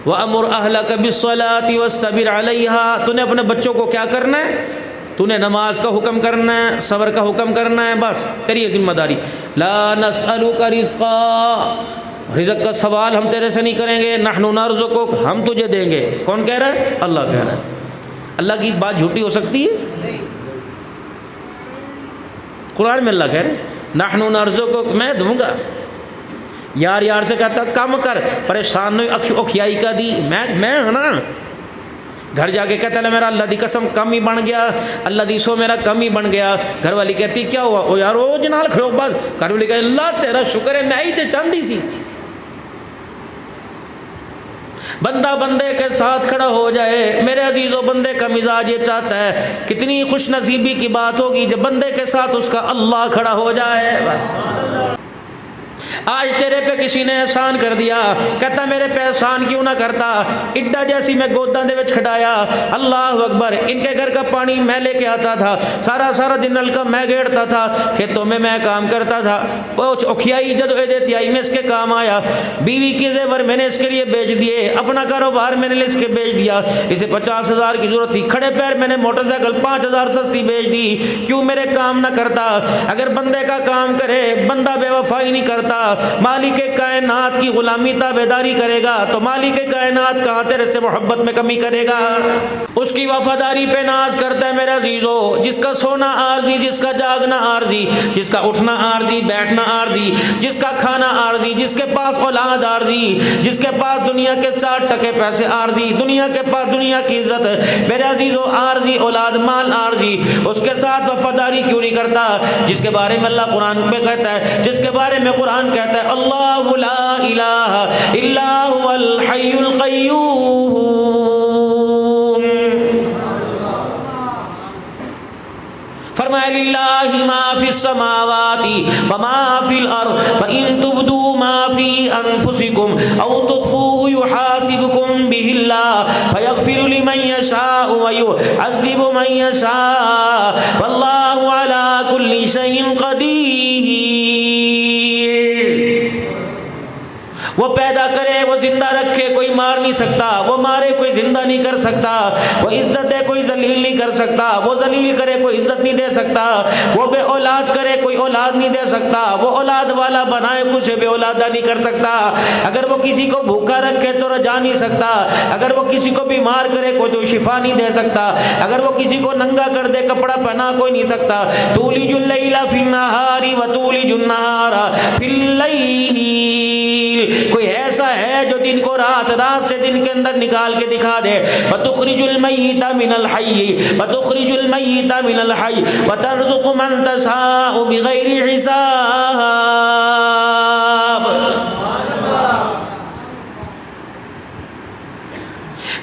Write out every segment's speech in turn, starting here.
وَأَمُرْ أَهْلَكَ بِالصَّلَاةِ وَاسْتَبِرْ عَلَيْهَا، تو نے اپنے بچوں کو کیا کرنا ہے؟ تو نے نماز کا حکم کرنا ہے، صبر کا حکم کرنا ہے، بس تیری ذمہ داری۔ لا نسألک رزقا، رزق کا سوال ہم تیرے سے نہیں کریں گے، نحن نرزقک، ہم تجھے دیں گے۔ کون کہہ رہا ہے؟ اللہ کہہ رہا ہے۔ اللہ کی بات جھوٹی ہو سکتی ہے؟ قرآن میں اللہ کہہ رہے ہیں نحن نرزقک، میں دوں گا۔ یار یار سے کہتا کم کر، پریشان نہیں، اوکھیائی کا دی، میں ہوں نا۔ گھر جا کے کہتا ہے میرا اللہ دی قسم کم ہی بن گیا، اللہ دی سو میرا کم ہی بن گیا۔ گھر والی کہتی کیا ہوا؟ او یار وہ جنال کھڑو بس۔ گھر والی کہتی اللہ تیرا شکر ہے میں ہی تے چاندی سی۔ بندہ بندے کے ساتھ کھڑا ہو جائے، میرے عزیزو بندے کا مزاج یہ چاہتا ہے، کتنی خوش نصیبی کی بات ہوگی جب بندے کے ساتھ اس کا اللہ کھڑا ہو جائے۔ آج تیرے پہ کسی نے احسان کر دیا، کہتا میرے پہ احسان کیوں نہ کرتا، اڈا جیسی میں گوداں دے وچ کھڑایا، اللہ اکبر، ان کے گھر کا پانی میں لے کے آتا تھا، سارا دن نلکا میں گیڑتا تھا، کھیتوں میں کام کرتا تھا، پوچھ اوکھیائی جدو ایدے آئی میں اس کے کام آیا، بیوی کے زیور میں نے اس کے لیے بیچ دیے، اپنا کاروبار میں نے اس کے بیچ دیا، اسے 50,000 کی ضرورت تھی، کھڑے پیر میں نے موٹر سائیکل 5,000 سستی بیچ دی، کیوں میرے کام نہ کرتا؟ اگر بندے کا کام کرے، بندہ بے وفائی نہیں کرتا، مالک کائنات کی غلامی تابعداری کرے گا تو مالک کائنات کہاں تیرے سے محبت میں کمی کرے گا؟ اس کی وفاداری پہ ناز کرتا ہے میرے عزیزو۔ جس کا سونا عارضی، جس کا جاگنا عارضی، جس کا اٹھنا عارضی، بیٹھنا عارضی، جس کا کھانا عارضی، جس کے پاس اولاد عارضی، جس کے پاس دنیا کے 60% پیسے عارضی، دنیا کے پاس دنیا کی عزت میرے عزیزو عارضی، اولاد مال عارضی، اس کے ساتھ وفاداری کیوں نہیں کرتا؟ جس کے بارے میں اللہ قرآن میں کہتا ہے، جس کے بارے میں قرآن کہتا ہے اللہ لا الہ الا هو الحی القیوم، فرمایا للہ ما فی السماوات وما فی الارض فإن تبدوا ما فی انفسکم او تخفوه یحاسبکم به اللہ فیغفر لمن یشاء ویعذب من یشاء واللہ علی کل شیء قدیر۔ وہ پیدا کرے، وہ زندہ رکھے، کوئی مار نہیں سکتا، وہ مارے کوئی زندہ نہیں کر سکتا، وہ عزت دے کوئی ذلیل نہیں کر سکتا، وہ ذلیل کرے کوئی عزت نہیں دے سکتا، وہ بے اولاد کرے کوئی اولاد نہیں دے سکتا، وہ اولاد والا بنائے کچھ بے اولادہ نہیں کر سکتا، اگر وہ کسی کو بھوکا رکھے تو رجا نہیں سکتا، اگر وہ کسی کو بیمار کرے کوئی تو شفا نہیں دے سکتا، اگر وہ کسی کو ننگا کر دے کپڑا پہنا کوئی نہیں سکتا۔ تولج اللیل فی النہار وتولج النہار فی اللیل، کوئی ایسا ہے جو دن کو رات، رات سے دن کے اندر نکال کے دکھا دے۔ وتخرج المیت من الحی وتخرج المیت من الحی وترزق من تشاء بغیر حساب۔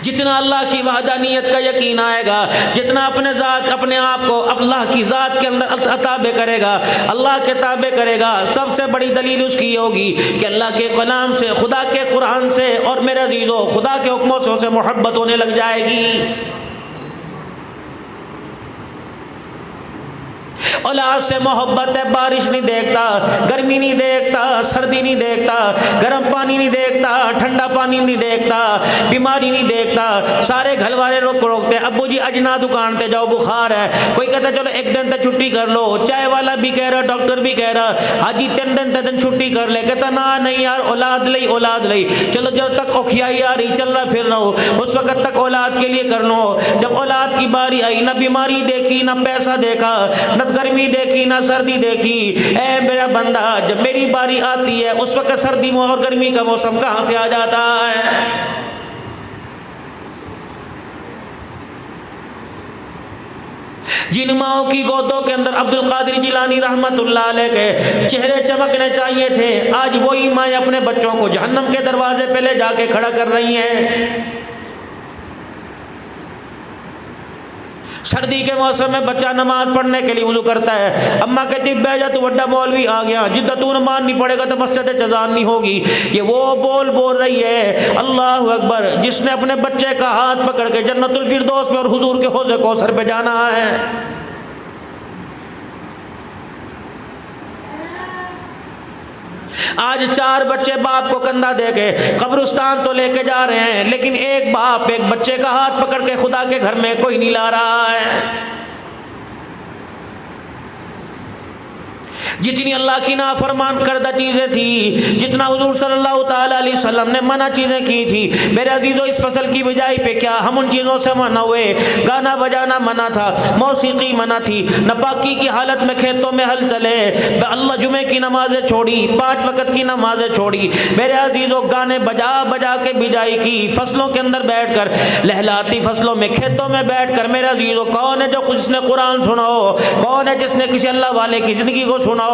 جتنا اللہ کی وحدانیت کا یقین آئے گا، جتنا اپنے ذات اپنے آپ کو اللہ کی ذات کے اندر تابع کرے گا، اللہ کے تابع کرے گا، سب سے بڑی دلیل اس کی ہوگی کہ اللہ کے کلام سے، خدا کے قرآن سے اور میرے عزیزو خدا کے حکموں سے اسے محبت ہونے لگ جائے گی۔ اولاد سے محبت ہے، بارش نہیں دیکھتا، گرمی نہیں دیکھتا، سردی نہیں دیکھتا، گرم پانی نہیں دیکھتا، ٹھنڈا پانی نہیں دیکھتا، بیماری نہیں دیکھتا، سارے گھر والے روکتے ہیں، ابو جی اجنا دکان تے جاؤ بخار ہے، کوئی کہتا ہے چلو ایک دن تے چھٹی کر لو، چائے والا بھی کہہ رہا، ڈاکٹر بھی کہہ رہا حاجی 3 دن تے دن چھٹی کر لے، کہتا نا نہیں یار اولاد لئی، چلو جب تک اوکھیائی آ رہی چل رہا پھر رہا ہو اس وقت تک اولاد کے لیے کر لو، جب اولاد کی باری آئی نہ بیماری دیکھی، نہ پیسہ دیکھا، نہ گرمی دیکھی، نہ سردی دیکھی، اے میرا بندہ جب میری باری آتی ہے اس وقت سردی اور گرمی کا موسم کہاں سے آ جاتا ہے؟ جن ماؤں کی گودوں کے اندر عبد القادر جیلانی رحمت اللہ علیہ کے چہرے چمکنے چاہیے تھے، آج وہی مائیں اپنے بچوں کو جہنم کے دروازے پہ لے جا کے کھڑا کر رہی ہیں۔ سردی کے موسم میں بچہ نماز پڑھنے کے لیے وضو کرتا ہے، اماں کہتی بہ جا تو بڑا مولوی آ گیا، جدہ تو نماز نہیں پڑھے گا تو مسجد چذان نہیں ہوگی۔ یہ وہ بول رہی ہے اللہ اکبر جس نے اپنے بچے کا ہاتھ پکڑ کے جنت الفردوس میں اور حضور کے حوض کوثر پہ جانا ہے۔ آج 4 بچے باپ کو کندھا دے کے قبرستان تو لے کے جا رہے ہیں، لیکن ایک باپ ایک بچے کا ہاتھ پکڑ کے خدا کے گھر میں کوئی نہیں لا رہا ہے۔ جتنی اللہ کی نافرمان کردہ چیزیں تھی، جتنا حضور صلی اللہ تعالیٰ علیہ وسلم نے منع چیزیں کی تھی، میرے عزیزو اس فصل کی بجائی پہ کیا ہم ان چیزوں سے منع ہوئے؟ گانا بجانا منع تھا، موسیقی منع تھی، ناپاکی کی حالت میں کھیتوں میں ہل چلے، اللہ جمعے کی نمازیں چھوڑی، 5 وقت کی نمازیں چھوڑی، میرے عزیزو گانے بجا بجا کے بجائی کی، فصلوں کے اندر بیٹھ کر، لہلاتی فصلوں میں کھیتوں میں بیٹھ کر، میرے عزیزو کون ہے جو جس نے قرآن سنا ہو؟ کون ہے جس نے کسی اللہ والے کی زندگی کو سنا ہو؟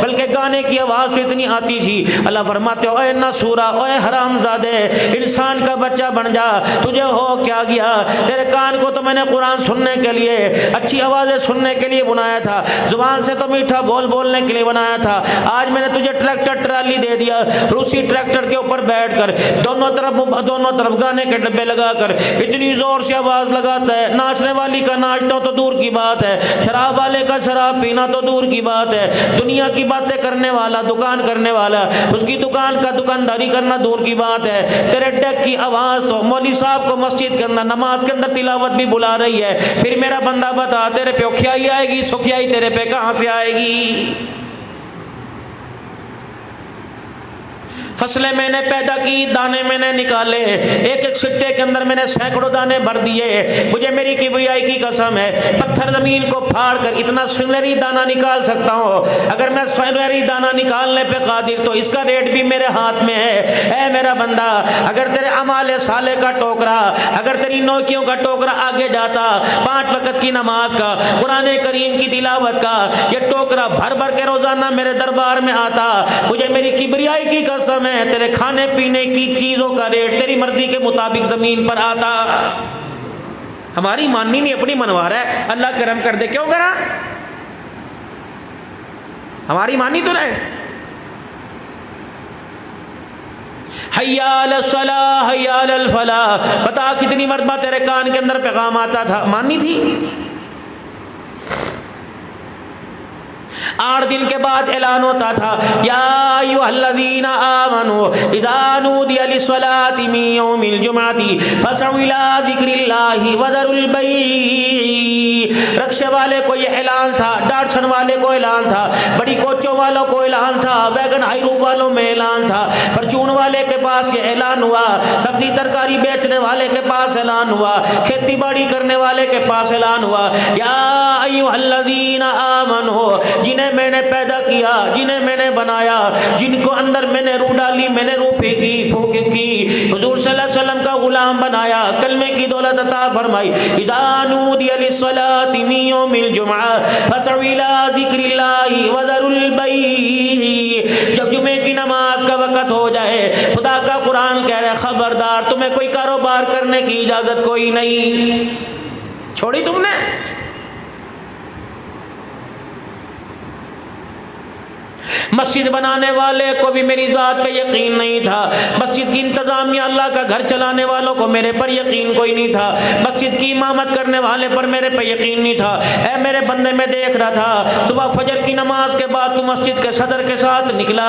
بلکہ گانے کی آواز اتنی آتی تھی، اللہ فرماتے ہو اے ناسورا، اے حرام زادے، انسان کا بچہ بن جا، تجھے ہو کیا گیا؟ تیرے کان کو تو میں نے قرآن سننے کے لیے، اچھی آوازیں سننے کے لیے بنایا تھا، زبان سے تو میٹھا بول بولنے کے لیے بنایا تھا، آج میں نے تجھے ٹریکٹر ٹرالی دے دیا، روسی ٹریکٹر کے اوپر بیٹھ کر دونوں طرف گانے کے ڈبے لگا کر اتنی زور سے آواز لگاتا ہے، ناچنے والی کا ناچنا تو دور کی بات ہے، شراب والے کا شراب پینا تو دور کی بات ہے، دنیا کی باتیں کرنے والا، دکان کرنے والا، اس کی دکان کا دکانداری کرنا دور کی بات ہے، تیرے ڈیک کی آواز تو مولوی صاحب کو مسجد کے اندر نماز کے اندر تلاوت بھی بلا رہی ہے، پھر میرا بندہ بتا تیرے پہ اوکھیائی آئے گی، سکھیائی تیرے پہ کہاں سے آئے گی؟ فصلیں میں نے پیدا کی، دانے میں نے نکالے، ایک ایک سٹے کے اندر میں نے سینکڑوں دانے بھر دیے، مجھے میری کبریائی کی قسم ہے، پتھر زمین کو پھاڑ کر اتنا سنہری دانہ نکال سکتا ہوں، اگر میں سنہری دانہ نکالنے پہ قادر تو اس کا ریٹ بھی میرے ہاتھ میں ہے۔ اے میرا بندہ، اگر تیرے اعمال صالح کا ٹوکرا، اگر تیری نیکیوں کا ٹوکرا آگے جاتا، 5 وقت کی نماز کا، قرآن کریم کی تلاوت کا یہ ٹوکرا بھر بھر کے روزانہ میرے دربار میں آتا، مجھے میری کبریائی کی قسم ہے تیرے کھانے پینے کی چیزوں کا ریٹ تیری مرضی کے مطابق زمین پر آتا۔ ہماری ماننی نہیں، اپنی منوا رہا ہے، اللہ کرم کر دے، کیوں کرا؟ ہماری مانی تو رہے۔ حی علی الصلاۃ حی علی الفلاح، بتا کتنی مرتبہ تیرے کان کے اندر پیغام آتا تھا، ماننی تھی؟ 8 دن کے بعد اعلان ہوتا تھا، یا ایھا الذین آمنوا اذا نودی للصلاۃ من یوم الجمعۃ فاسعوا الی ذکر اللہ وذروا البیع۔ رکشے والے کو یہ اعلان تھا، ڈاٹسن والے کو اعلان تھا، بڑی کوچوں والوں کو اعلان تھا، ویگن ہائیرو والوں میں اعلان تھا، پرچون والے کے پاس یہ اعلان ہوا، سبزی ترکاری بیچنے والے کے پاس اعلان ہوا، کھیتی باڑی کرنے والے کے پاس اعلان ہوا، یا ایھا الذین آمنوا، جنہیں میں نے پیدا کیا، جنہیں میں نے بنایا، جن کو اندر میں نے روح ڈالی، میں نے روح پھونکی کی، حضور صلی اللہ علیہ وسلم کا غلام بنایا، کلمے کی دولت عطا فرمائی، اذا نودی للصلاۃ من یوم الجمعہ فاسعوا الی ذکر اللہ وذروا البیع۔ جب جمعے کی نماز کا وقت ہو جائے، خدا کا قرآن کہہ رہا ہے خبردار، تمہیں کوئی کاروبار کرنے کی اجازت کوئی نہیں، چھوڑی تم نے؟ مسجد بنانے والے کو بھی میری ذات پہ یقین نہیں تھا، مسجد کی انتظامیہ اللہ کا گھر چلانے والوں کو میرے پر یقین کوئی نہیں تھا، مسجد کی امامت کرنے والے پر میرے پہ یقین نہیں تھا۔ اے میرے بندے، میں دیکھ رہا تھا صبح فجر کی نماز کے بعد تو مسجد کے صدر کے ساتھ نکلا،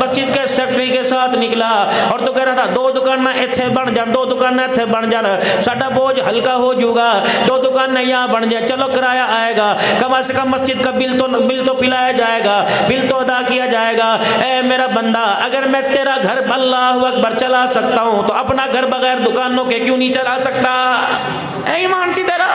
مسجد کے سیکرٹری کے ساتھ نکلا، اور تو کہہ رہا تھا 2 دکانیں ایتھے بن جان، 2 دکانیں ایتھے بن جان، ساڈا بوجھ ہلکا ہو جوگا، 2 دکانیں یہاں بن جائے، چلو کرایہ آئے گا، کم از کم مسجد کا بل تو پلایا جائے گا، بل تو ادا کیا جائے گا۔ اے میرا بندہ، اگر میں تیرا گھر اللہ اکبر چلا سکتا ہوں تو اپنا گھر بغیر دکانوں کے کیوں نہیں چلا سکتا؟ اے ایمان سی تیرا۔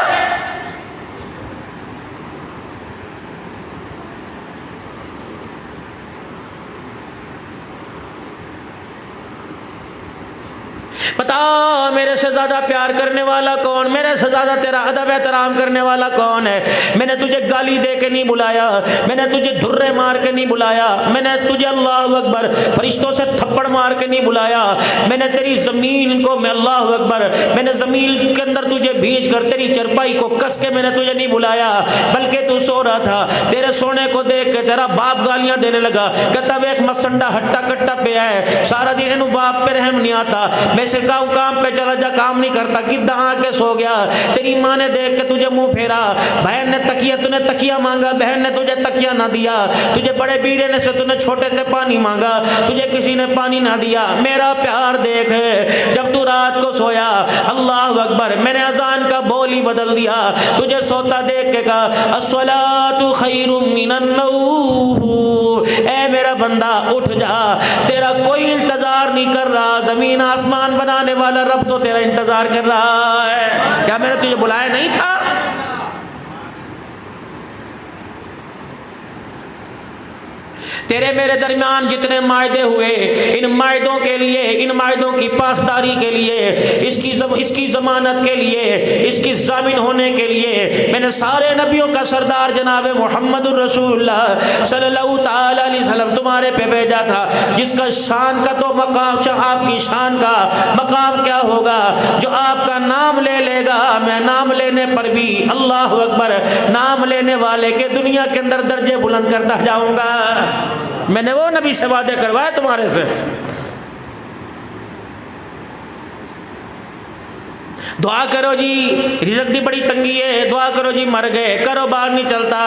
بتا میرے سے زیادہ پیار کرنے والا کون، میرے سے زیادہ تیرا ادب احترام کرنے والا کون ہے؟ میں نے تجھے گالی دے کے نہیں بلایا، میں نے تجھے دھرے مار کے نہیں بلایا، میں نے تجھے اللہ اکبر فرشتوں سے تھپڑ مار کے نہیں بلایا، میں نے تیری زمین کو، میں اللہ اکبر، میں نے زمین کے اندر تجھے بھیج کر تیری چرپائی کو کس کے میں نے تجھے نہیں بلایا، بلکہ تو سو رہا تھا، تیرے سونے کو دیکھ کے تیرا باپ گالیاں دینے لگا، کہتا وہ ایک مسنڈا ہٹا کٹا پہ ہے، سارا دن انہوں باپ پہ رحم نہیں آتا، میں سے کہا ہوں کام پہ چلا جا، کام نہیں کرتا، کدھر آ کے سو گیا، تیری ماں نے دیکھ کے تجھے منہ پھیرا، بہن نے تکیہ، تو نے تکیہ مانگا، بہن نے تجھے تکیہ نہ دیا، تجھے بڑے بیرے نے سے تو نے چھوٹے سے پانی مانگا، تجھے کسی نے پانی نہ دیا، میرا پیار دیکھ، جب تو رات کو سویا، اللہ اکبر، میں نے اذان کا بول ہی بدل دیا، تجھے سوتا دیکھ کے کہا الصلاۃ خیر من النوم، اے میرا بندہ اٹھ جا، تیرا کوئی انتظار نہیں کر رہا، زمین آسمان بنانے والا رب تو تیرا انتظار کر رہا ہے، کیا میں نے تجھے بلایا نہیں تھا؟ تیرے میرے درمیان جتنے معاہدے ہوئے، ان معاہدوں کے لیے، ان معاہدوں کی پاسداری کے لیے، اس کی ضمانت کے لیے، اس کی ضامن ہونے کے لیے میں نے سارے نبیوں کا سردار جناب محمد الرسول اللہ صلی اللہ تعالی علیہ وسلم تمہارے پہ بھیجا تھا، جس کا شان کا تو مقام، آپ کی شان کا مقام کیا ہوگا، جو آپ کا نام لے لے گا، میں نام لینے پر بھی اللہ اکبر، نام لینے والے کے دنیا کے اندر درجے بلند کرتا جاؤں گا۔ میں نے وہ نبی سے وعدے کروائے تمہارے سے۔ دعا کرو جی، رزق دی بڑی تنگی ہے، دعا کرو جی، مر گئے، کاروبار نہیں چلتا،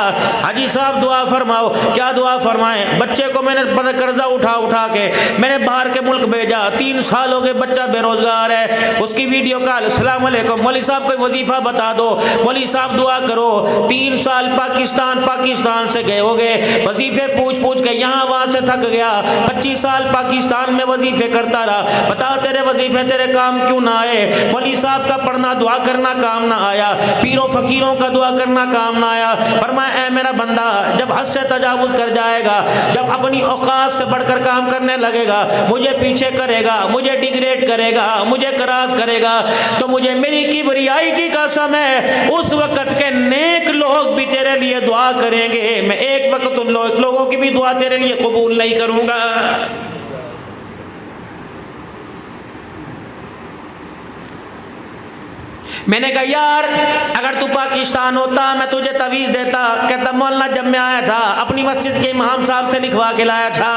حاجی صاحب دعا فرماؤ، کیا دعا فرمائیں؟ بچے کو میں نے قرضہ اٹھا کے میں نے باہر کے ملک بھیجا، 3 سال ہو گئے، بچہ بے روزگار ہے، اس کی ویڈیو کال، السلام علیکم مولوی صاحب کوئی وظیفہ بتا دو، مولوی صاحب دعا کرو، 3 سال پاکستان سے گئے ہو گئے، وظیفے پوچھ کے یہاں وہاں سے تھک گیا، 25 سال پاکستان میں وظیفے کرتا رہا، بتا تیرے وظیفے تیرے کام کیوں نہ آئے؟ مولوی صاحب کا پڑھنا دعا کرنا کام نہ آیا، پیروں فقیروں کا دعا کرنا کام نہ آیا۔ فرمایا اے میرا بندہ، جب حد سے تجاوز کر جائے گا، جب اپنی اوقات سے بڑھ کر کام کرنے لگے گا، مجھے پیچھے کرے گا، مجھے ڈیگریڈ کرے گا، مجھے کراس کرے گا، تو مجھے میری کبریائی کی قسم ہے، اس وقت کے نیک لوگ بھی تیرے لیے دعا کریں گے، میں ایک وقت ان لوگوں کی بھی دعا تیرے لیے قبول نہیں کروں گا۔ میں نے کہا یار اگر تو پاکستان ہوتا میں تجھے تعویذ دیتا۔ کہتا مولانا جب میں آیا تھا اپنی مسجد کے امام صاحب سے لکھوا کے لایا تھا،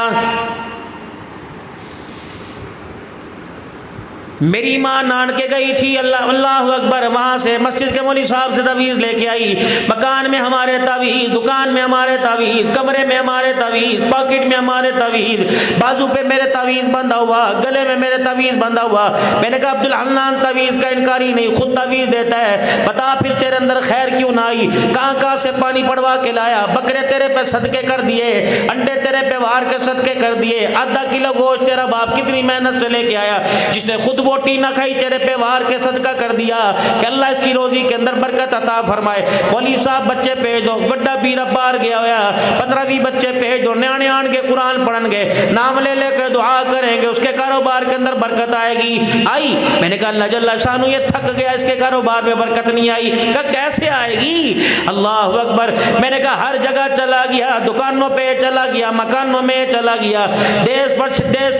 میری ماں نان کے گئی تھی، اللہ اکبر، وہاں سے مسجد کے مولوی صاحب سے تعویذ لے کے آئی، مکان میں ہمارے تعویذ، دکان میں ہمارے تعویذ، کمرے میں ہمارے تعویذ، پاکٹ میں ہمارے تعویذ، بازو پہ میرے تعویذ بندھا ہوا، گلے میں میرے تعویذ بندھا ہوا۔ میں نے کہا عبدالحنان تعویذ کا انکاری نہیں، خود تعویذ دیتا ہے، بتا پھر تیرے اندر خیر کیوں نہ آئی؟ کہاں سے پانی پڑوا کے لایا، بکرے تیرے پہ صدقے کر دیے، انڈے تیرے پہ وار کے صدقے کر دیے، آدھا کلو گوشت تیرا باپ کتنی محنت سے لے کے آیا، جس نے خود بوٹی نہ کھائی تیرے پہ وار کے صدقہ کر دیا، کہ اللہ اس کی روزی کے اندر برکت عطا فرمائے۔ مولوی صاحب بچے بھیج دو، بڑا بیرا باہر گیا ہوا، 15-20 بچے بھیج دو، نیانے آن کے قرآن پڑھن گے، نام لے لے کے دعا کریں گے، اس کے کاروبار کے اندر برکت آئے گی۔ آئی؟ میں نے کہا اللہ جل شانہ یہ تھک گیا، اس کے کاروبار میں برکت نہیں آئی۔ کہا کیسے آئے گی؟ اللہ اکبر۔ میں نے کہا ہر جگہ چلا گیا، دکانوں پہ چلا گیا، مکانوں میں چلا گیا، دیش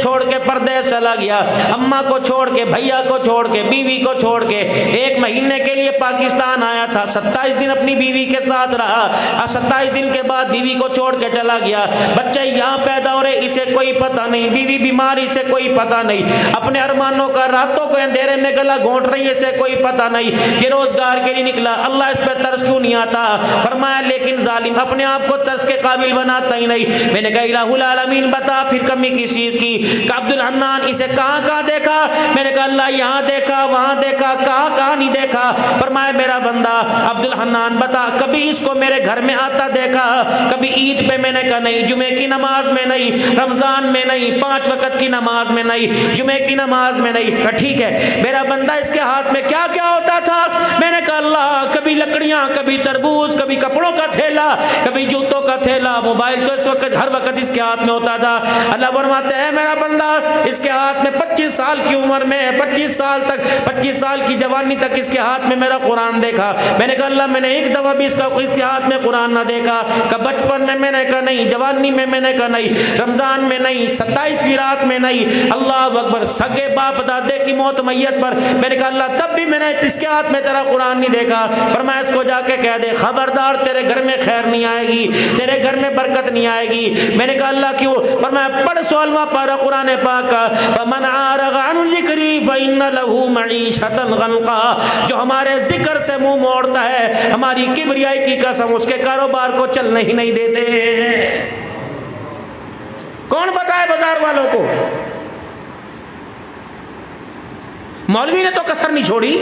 چھوڑ کے پردیس چلا گیا، اماں کو چھوڑ کے، بھیا کو چھوڑ کے، بیوی کو چھوڑ کے، 1 مہینے کے لیے پاکستان آیا تھا، 27 دن اپنی بیوی کے ساتھ رہا، اور 27 دن کے بعد بیوی کو چھوڑ کے چلا گیا۔ بچے یہاں پیدا ہو رہے، اسے کوئی پتہ نہیں، بیوی بیمار، اسے کوئی پتہ نہیں، اپنے ارمانوں کا راتوں کو اندھیرے میں گلا گھونٹ رہی ہے، اسے کوئی پتہ نہیں کہ روزگار کے لیے نکلا، اللہ اس پہ ترس کیوں نہیں آتا؟ فرمایا لیکن ظالم اپنے آپ کو ترس کے قابل بناتا ہی نہیں۔ میں نے کہا الہ العالمین بتا پھر کمی کس چیز کی؟ کہ عبدالحنان اسے کہاں دیکھا؟ میں نے کہا اللہ یہاں دیکھا، وہاں دیکھا، کہاں نہیں دیکھا؟ فرمایا میرا بندہ عبدالحنان بتا کبھی اس کو میرے گھر میں آتا دیکھا؟ کبھی عید پہ؟ میں نے کہا نہیں، جمعے کی نماز میں نہیں، رمضان میں نہیں، 5 وقت کی نماز میں نہیں، جمعے کی نماز میں نہیں۔ ٹھیک ہے میرا بندہ اس کے ہاتھ میں کیا کیا ہوتا تھا؟ میں نے کہا اللہ کبھی لکڑیاں، کبھی تربوز، کبھی کپڑوں کا تھیلا، کبھی جوتوں کا تھیلا، موبائل تو اس وقت ہر وقت اس کے ہاتھ میں ہوتا تھا۔ اللہ فرماتے ہیں میرا بندہ اس کے ہاتھ میں 25 سال کی عمر میں، 25 سال کی جوانی تک اس کے ہاتھ میں میرا قرآن دیکھا۔ میں نے کہا اللہ میں نے ایک دفعہ بھی اس کے ہاتھ میں قرآن نہ دیکھا۔ کہ بچپن میں نے کہا نہیں، جوانی میں نے کہا نہیں، رمضان میں نہیں، 27ویں رات میں نہیں۔ اللہ اکبر۔ سگے باپ دادے کی موت میت پر. میں نے کہا اللہ تب بھی میں نے اس کے ہاتھ میں تیرا قرآن نہیں دیکھا. فرمایا اس کو جا کے کہہ دے خبردار تیرے گھر میں خیر نہیں آئے گی, تیرے گھر میں برکت نہیں آئے گی. میں نے کہا اللہ کیوں؟ فرمایا پڑھ 16واں پارہ قرآن پاک کا, فمن اعرض عن ذکری فإن له معیشۃ ضنکا. جو ہمارے ذکر سے منہ موڑتا ہے, ہماری کبریائی کی قسم اس کے کاروبار کو چلنے ہی نہیں دیتے. کون بتائے بازار والوں کو؟ مولوی نے تو کسر نہیں چھوڑی,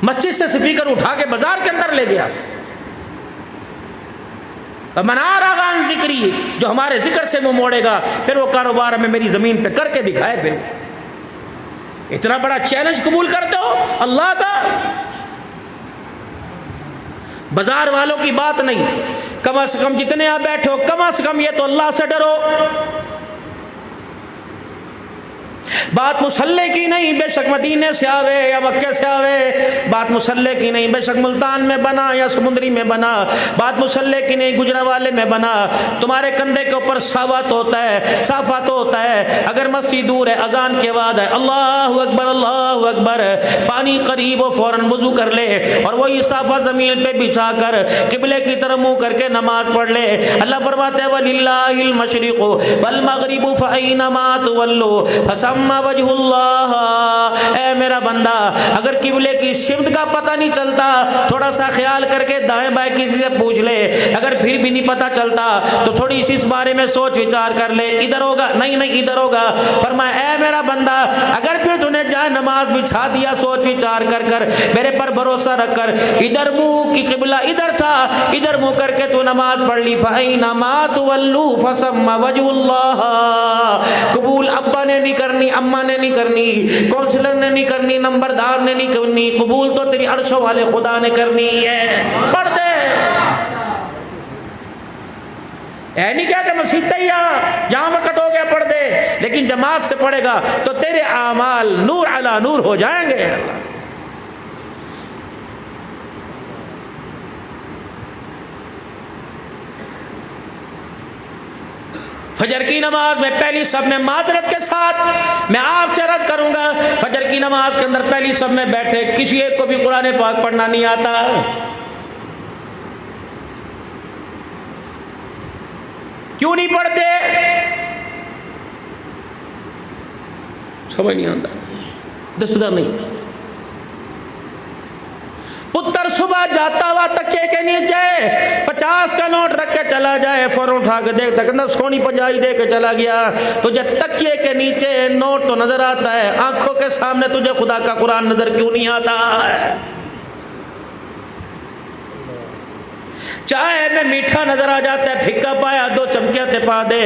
مسجد سے سپیکر اٹھا کے بازار کے اندر لے گیا. من اعرض عن ذکری, جو ہمارے ذکر سے منہ موڑے گا پھر وہ کاروبار ہمیں میری زمین پہ کر کے دکھائے. پھر اتنا بڑا چیلنج قبول کرتے ہو اللہ کا؟ بازار والوں کی بات نہیں, کم از کم جتنے آپ بیٹھے ہو کم از کم یہ تو اللہ سے ڈرو. بات مسلح کی نہیں بے شک مدینے سے آوے یا مکے سے آوے, بات مسلح کی نہیں بے شک ملتان میں بنا یا سمندری میں بنا, بات مسلح کی نہیں گجرانوالے میں بنا. تمہارے کندھے کے اوپر صافت ہوتا ہے, صافت ہوتا ہے. اگر مسجد دور ہے, اذان کے بعد ہے اللہ اکبر اللہ اکبر, پانی قریب ہو فوراً وضو کر لے اور وہی صافت زمین پہ بچھا کر قبلے کی طرف منہ کر کے نماز پڑھ لے. اللہ فرماتے ہیں وَلِلَّهِ الْمَشْرِقُ وَالْمَغْرِبُ فَأَيْنَمَا تُوَلُّوا فَثَمَّ وجہ اللہ. اے میرا بندہ, اگر قبلے کی سمت کا پتہ نہیں چلتا تھوڑا سا خیال کر کے دائیں بائیں کسی سے پوچھ لے. اگر پھر بھی نہیں پتہ چلتا تو تھوڑی سی اس بارے میں سوچ وچار کر لے, ادھر ہوگا نہیں ادھر ہوگا. فرمایا اے میرا بندہ, اگر پھر تو نے جائے نماز بچھا دیا سوچ وچار کر کر میرے پر بھروسہ رکھ کر, ادھر منہ کی قبلہ ادھر تھا, ادھر منہ کر کے تو نماز پڑھ لی, فَأَيْنَمَا تُوَلُّوا فَثَمَّ وَجْهُ اللَّهِ. قبول ابا نے نہیں کرنی, اماں نے نہیں کرنی, کونسلر نے نہیں کرنی, نمبردار نے نہیں کرنی, قبول تو تیری عرش والے خدا نے کرنی ہے. پڑھ دے. اے نہیں کہا کہ مسجد تیار جہاں وقت ہو گیا پڑھ دے, لیکن جماعت سے پڑھے گا تو تیرے اعمال نور علی نور ہو جائیں گے. فجر کی نماز میں پہلی صف میں معذرت کے ساتھ میں آپ سے عرض کروں گا, فجر کی نماز کے اندر پہلی صف میں بیٹھے کسی ایک کو بھی قرآن پاک پڑھنا نہیں آتا. کیوں نہیں پڑھتے؟ سمجھ نہیں آتا, دسدہ نہیں. پتر صبح جاتا ہوا تکیے کے نیچے 50 کا نوٹ رکھ کے چلا جائے, فوراً اٹھا کے دیکھ تک نہ سونی پنجائی دے کے چلا گیا. تجھے تکیے کے نیچے نوٹ تو نظر آتا ہے, آنکھوں کے سامنے تجھے خدا کا قرآن نظر کیوں نہیں آتا ہے؟ چائے میں میٹھا نظر آ جاتا ہے, پھکا پایا 2 چمچے پا دے,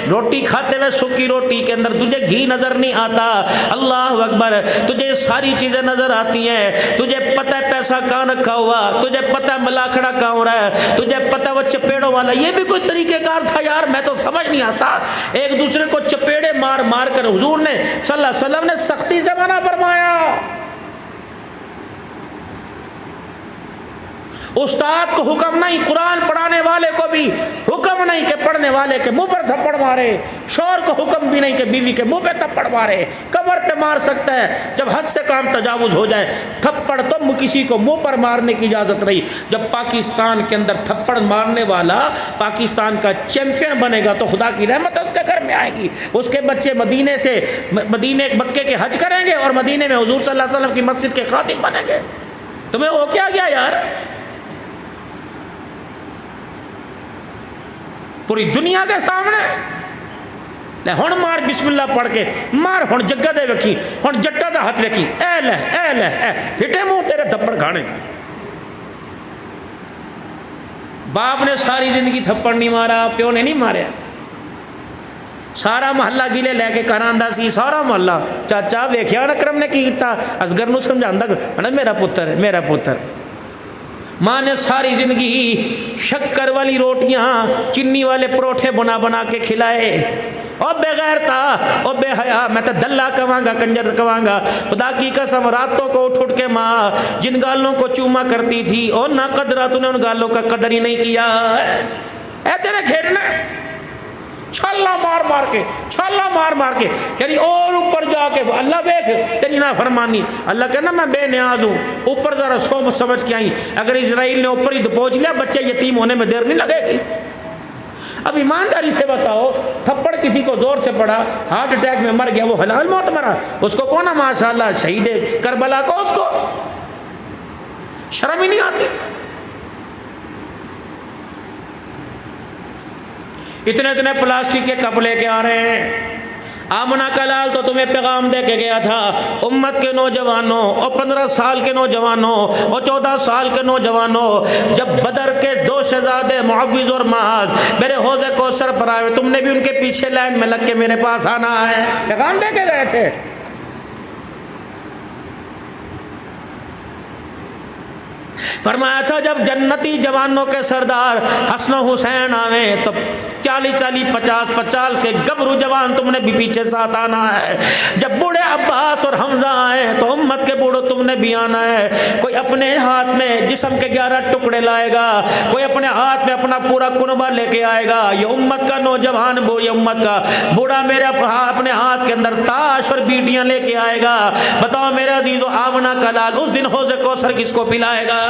روٹی کھاتے ہوئے سوکھی روٹی کے اندر تجھے گھی نظر نہیں آتا. اللہ اکبر, تجھے ساری چیزیں نظر آتی ہیں, تجھے پتہ ہے پیسہ کہاں رکھا ہوا, تجھے پتہ ہے ملاکھڑا کہاں ہو رہا ہے, تجھے پتہ ہے وہ چپیڑوں والا, یہ بھی کوئی طریقہ کار تھا یار, میں تو سمجھ نہیں آتا. ایک دوسرے کو چپیڑے مار مار کر حضور نے صلی اللہ علیہ وسلم نے سختی سے منع فرمایا. استاد کو حکم نہیں, قرآن پڑھانے والے کو بھی حکم نہیں کہ پڑھنے والے کے منہ پر تھپڑ مارے, شوہر کو حکم بھی نہیں کہ بیوی کے منہ پہ تھپڑ مارے. کمر پہ مار سکتا ہے جب حد سے کام تجاوز ہو جائے, تھپڑ تو کسی کو منہ پر مارنے کی اجازت نہیں. جب پاکستان کے اندر تھپڑ مارنے والا پاکستان کا چیمپئن بنے گا تو خدا کی رحمت اس کے گھر میں آئے گی. اس کے بچے مدینے مکے کے حج کریں گے اور مدینے میں حضور صلی اللہ علیہ وسلم کی مسجد کے خادم بنیں گے. تمہیں ہو کیا گیا یار؟ پوری دنیا کے سامنے لے ہن مار بسم اللہ پڑھ کے مار, ہن جگہ دے وکھی, ہن جٹا دا ہاتھ وکھی, اے لے پھٹے منہ تیرے تھپڑ کھانے کا. باپ نے ساری زندگی تھپڑ نہیں مارا, پیو نے نہیں ماریا. سارا محلہ گیلے لے کے کراندا سی, سارا محلہ چاچا ویکھیا نا کرم نے کی کیتا, اصغر نو سمجھاندا کہ میرا پتر ہے میرا پتر. ماں نے ساری زندگی شکر والی روٹیاں چینی والے پروٹھے بنا بنا کے کھلائے. اور بغیر تھا اور بے حیا, میں تو دلہ کہاں گا کنجر کہاں گا. خدا کی قسم راتوں کو اٹھ کے ماں جن گالوں کو چوما کرتی تھی اور نہ قدرہ, تو نے ان گالوں کا قدر ہی نہیں کیا. اے تیرے کھیلنا چھالا مار مار کے یعنی اور اوپر جا کے اللہ دیکھ تیری نافرمانی. اللہ کہنا میں بے نیاز ہوں, اوپر ذرا سمجھ کے آئی. اگر اسرائیل نے اوپر ہی پہنچ لیا بچے یتیم ہونے میں دیر نہیں لگے گی. اب ایمانداری سے بتاؤ, تھپڑ کسی کو زور سے پڑا, ہارٹ اٹیک میں مر گیا, وہ حلال موت مرا, اس کو کون ماشاءاللہ شہید کربلا کو, اس کو شرم ہی نہیں آتی. اتنے پلاسٹک کے کپ لے کے آ رہے ہیں. آمنہ کا لال تو تمہیں پیغام دے کے گیا تھا, امت کے نوجوانوں اور 15 سال کے نوجوانوں اور 14 سال کے نوجوانوں, جب بدر کے 2 شہزادے معوذ اور معاذ میرے حوض کوثر پر آئے, تم نے بھی ان کے پیچھے لائن میں لگ کے میرے پاس آنا ہے. پیغام دے کے گئے تھے. فرمایا تھا جب جنتی جوانوں کے سردار حسن و حسین آویں تو 40 50 کے گبرو جوان تم نے بھی پیچھے ساتھ آنا ہے. جب بوڑھے عباس اور حمزہ آئے تو امت کے بوڑھوں تم نے بھی آنا ہے. کوئی اپنے ہاتھ میں جسم کے 11 ٹکڑے لائے گا, کوئی اپنے ہاتھ میں اپنا پورا کنبہ لے کے آئے گا. یہ امت کا نوجوان یہ امت کا بوڑھا میرے اپنے ہاتھ کے اندر تاش اور بیٹیاں لے کے آئے گا. بتاؤ میرے عزیزو, آمنہ کا لال اس دن حوض کوثر کس کو پلائے گا؟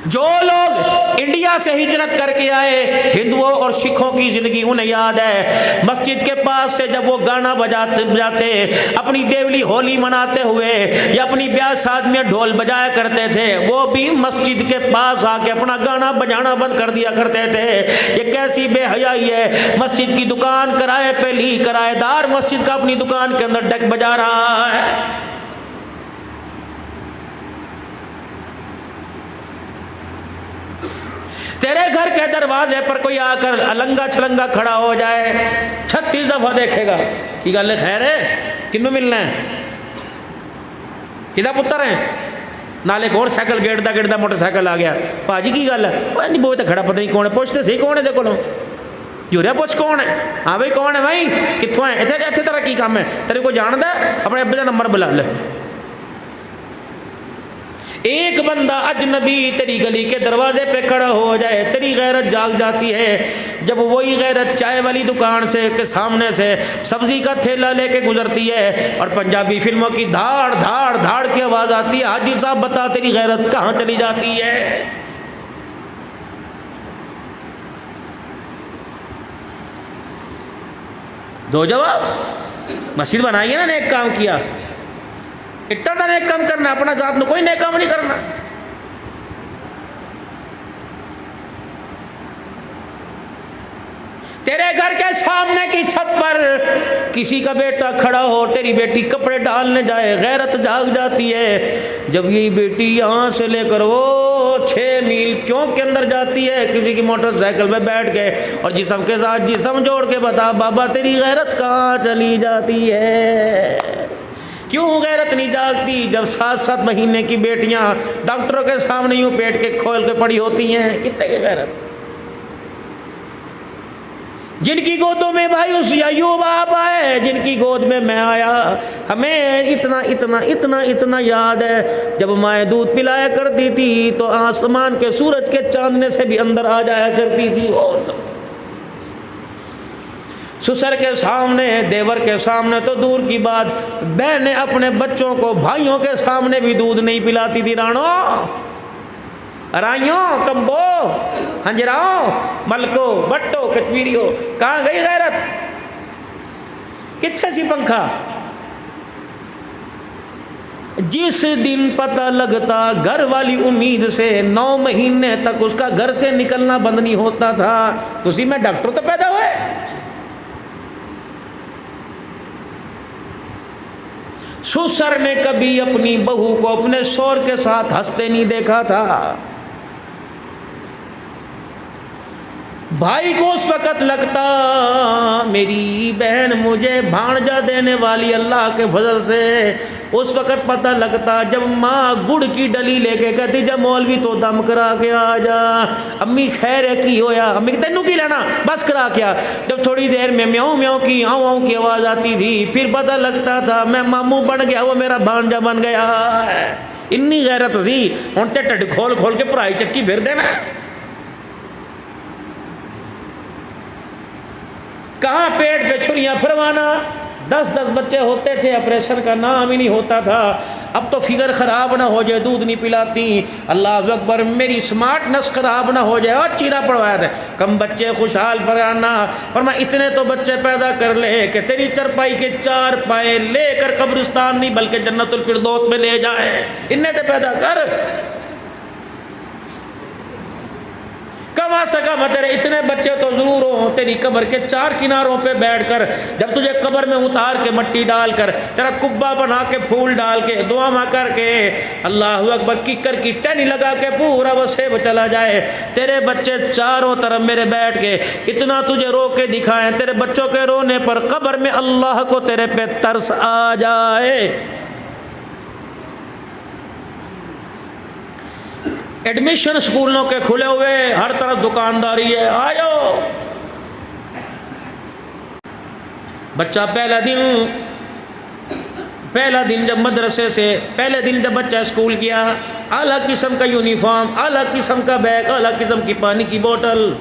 جو لوگ انڈیا سے ہجرت کر کے آئے, ہندوؤں اور سکھوں کی زندگی انہیں یاد ہے. مسجد کے پاس سے جب وہ گانا بجاتے اپنی دیولی ہولی مناتے ہوئے یا اپنی بیاہ شادی میں ڈھول بجایا کرتے تھے, وہ بھی مسجد کے پاس آ کے اپنا گانا بجانا بند کر دیا کرتے تھے. یہ کیسی بے حیائی ہے. مسجد کی دکان کرائے پہ لی, کرایہ دار مسجد کا اپنی دکان کے اندر ڈیک بجا رہا ہے. تیرے گھر کے دروازے پر کوئی آ کر النگا چھلنگا کھڑا ہو جائے, 36 دفعہ دیکھے گا کی گل ہے, خیر ہے, کنوں ملنا ہے, کدا پتر ہیں, نالے کون سائیکل گیڑتا موٹر سائیکل آ گیا, پاجی کی گل ہے, نہیں بوئے تو کھڑا پتہ نہیں کون ہے, پوچھتے صحیح کون ہے دے کولوں, یوریا پوچھ کون ہے, ہاں بھائی کون ہے بھائی, کتوں ہے, اتنے طرح کی کام ہے, تیرے کو جاندا ہے, اپنے ابے کا نمبر بلا لے. ایک بندہ اجنبی تیری گلی کے دروازے پہ کھڑا ہو جائے, تیری غیرت جاگ جاتی ہے. جب وہی غیرت چائے والی دکان سے کے سامنے سے سبزی کا تھیلا لے کے گزرتی ہے اور پنجابی فلموں کی دھاڑ دھاڑ دھاڑ کی آواز آتی ہے, حاجی صاحب بتا تیری غیرت کہاں چلی جاتی ہے؟ دو جواب. مسجد بنائی ہے نا, نیک کام کیا, اتنا نیک کام کرنا, اپنا ذات میں کوئی نیک کام نہیں کرنا. تیرے گھر کے سامنے کی چھت پر کسی کا بیٹا کھڑا ہو, تیری بیٹی کپڑے ڈالنے جائے, غیرت جاگ جاتی ہے. جب یہی بیٹی یہاں سے لے کر وہ 6 میل چوک کے اندر جاتی ہے کسی کی موٹر سائیکل پہ بیٹھ کے, اور جسم کے ساتھ جسم جوڑ کے بتا بابا تیری غیرت کہاں چلی جاتی ہے؟ کیوں غیرت نہیں جاگتی جب 7 مہینے کی بیٹیاں ڈاکٹروں کے سامنے یوں پیٹ کے کھول کے پڑی ہوتی ہیں؟ کتنے کی غیرت. جن کی گودوں میں بھائی اس ایوب آپ آئے, جن کی گود میں میں آیا, ہمیں اتنا اتنا اتنا اتنا یاد ہے جب مائیں دودھ پلایا کرتی تھی تو آسمان کے سورج کے چاندنے سے بھی اندر آ جایا کرتی تھی. سسر کے سامنے, دیور کے سامنے تو دور کی بات, بہنیں اپنے بچوں کو بھائیوں کے سامنے بھی دودھ نہیں پلاتی تھی. رانو, رائیوں, کمبو, ہنجراؤں, ملکو, بٹو, کچمیریو, کہاں گئی غیرت؟ کتھے سی پنکھا؟ جس دن پتہ لگتا گھر والی امید سے 9 مہینے تک اس کا گھر سے نکلنا بند نہیں ہوتا تھا. تو اسی میں ڈاکٹر تو پیدا ہوئے. سسر نے کبھی اپنی بہو کو اپنے شوہر کے ساتھ ہنستے نہیں دیکھا تھا. بھائی کو اس وقت لگتا میری بہن مجھے بھانجا دینے والی اللہ کے فضل سے. اس وقت پتہ لگتا جب ماں گڑ کی ڈلی لے کے کہتی جب مولوی تو دم کرا کے آ جا. امی خیر ہے کی ہویا؟ امی کہ تینوں کی لینا, بس کرا کیا. جب تھوڑی دیر میں میاؤں میاؤں کی آؤں آؤں کی آواز آتی تھی پھر پتہ لگتا تھا میں ماموں بن گیا, وہ میرا بھانجا بن گیا ہے. ਇੰਨੀ ਗੈਰਤ ਸੀ। ਹੁਣ ਤੇ ਢਿੱਡ ਖੋਲ ਖੋਲ ਕੇ ਭਰਾਈ ਚੱਕੀ ਫਿਰਦੇ ਨੇ। کہاں پیٹ پہ چھریاں پھروانا، 10 بچے ہوتے تھے، آپریشن کا نام ہی نہیں ہوتا تھا۔ اب تو فگر خراب نہ ہو جائے، دودھ نہیں پلاتی، اللہ اکبر، میری اسمارٹنس خراب نہ ہو جائے، اور چیرا پڑوایا تھا، کم بچے خوشحال فرانا۔ فرمایا اتنے تو بچے پیدا کر لے کہ تیری چرپائی کے 4 پائے لے کر قبرستان نہیں بلکہ جنت الفردوس میں لے جائے، انہیں تو پیدا کر۔ کما سکا تیرے اتنے بچے تو ضرور ہوں، تیری قبر کے 4 کناروں پہ بیٹھ کر، جب تجھے قبر میں اتار کے مٹی ڈال کر، تیرا کبا بنا کے پھول ڈال کے دعا کر کے اللہ اکبر ککر کی ٹہنی لگا کے پورا وسیب چلا جائے، تیرے بچے چاروں طرف میرے بیٹھ کے اتنا تجھے رو کے دکھائیں، تیرے بچوں کے رونے پر قبر میں اللہ کو تیرے پہ ترس آ جائے۔ ایڈمیشن اسکولوں کے کھلے ہوئے، ہر طرف دکانداری ہے، آجو۔ بچہ پہلا دن جب مدرسے سے، پہلے دن جب بچہ اسکول کیا، اعلیٰ قسم کا یونیفارم، اعلیٰ قسم کا بیگ، اعلیٰ قسم کی پانی کی بوتل،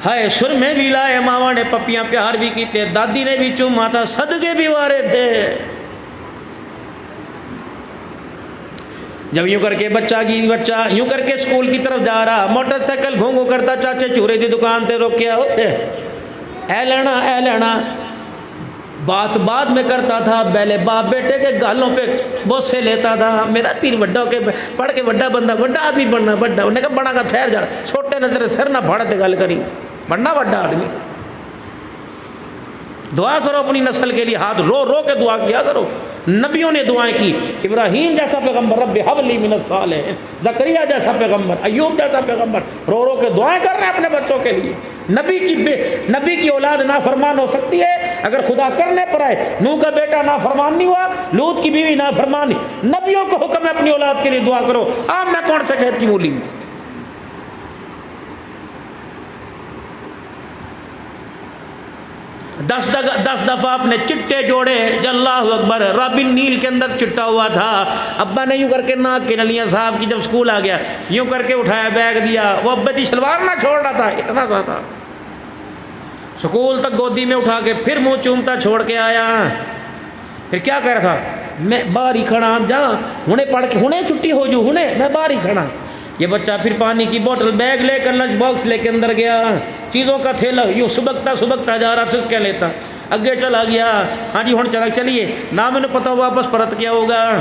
ہائے سرمے بھی لائے، ماما نے پپیاں پیار بھی کیتے، دادی نے بھی چوما تھا، صدقے بھی وارے تھے۔ جب یوں کر کے بچہ یوں کر کے اسکول کی طرف جا رہا، موٹر سائیکل گھونگو کرتا، چاچے چورے دی دکان تے روکیا اسے، اے لینا بات بعد میں کرتا تھا، پہلے باپ بیٹے کے گالوں پہ بوسے لیتا تھا، میرا پیر وڈا ہو کے پڑھ کے وڈا بندہ، وڈا آدمی بننا، وڈا انہیں کہا بڑا کا ٹھہر جا، چھوٹے نے تیرے سر نہ پھاڑتے گل کری، بننا وڈا آدمی۔ دعا کرو اپنی نسل کے لیے، ہاتھ رو رو کے دعا کیا کرو۔ نبیوں نے دعائیں کی، ابراہیم جیسا پیغمبر رب ہب لی من الصالحین، زکریا جیسا پیغمبر، ایوب جیسا پیغمبر رو رو کے دعائیں کر رہے ہیں اپنے بچوں کے لیے۔ نبی کی اولاد نافرمان ہو سکتی ہے اگر خدا کرنے پر آئے، نوح کا بیٹا نافرمان نہیں ہوا، لوط کی بیوی نافرمان نہیں، نبیوں کو حکم ہے اپنی اولاد کے لیے دعا کرو۔ میں کون سے کھیت کی مولی ہوں؟ 10 دفعہ اپنے چٹے جوڑے، جو اللہ اکبر، رابن نیل کے اندر چٹا ہوا تھا، ابا نے یوں کر کے ناک کے نلیاں صاحب کی، جب اسکول آ گیا یوں کر کے اٹھایا، بیگ دیا، وہ ابے کی شلوار نہ چھوڑ رہا تھا، اتنا سا تھا، اسکول تک گودی میں اٹھا کے پھر منہ چومتا چھوڑ کے آیا۔ پھر کیا کہہ رہا تھا، میں باہر ہی کھڑا، جا ہنے پڑھ کے ہنے چھٹی ہو جو، ہنے میں باہر ہی کھڑا۔ یہ بچہ پھر پانی کی بوتل، بیگ لے کر، لنچ باکس لے کے اندر گیا، چیزوں کا تھیلا یوں سبکتا جا رہا، سسکے لیتا، اگے چلا گیا، ہاں جی ہن چلیے، نہ میں نے پتا واپس پرت کیا ہوگا۔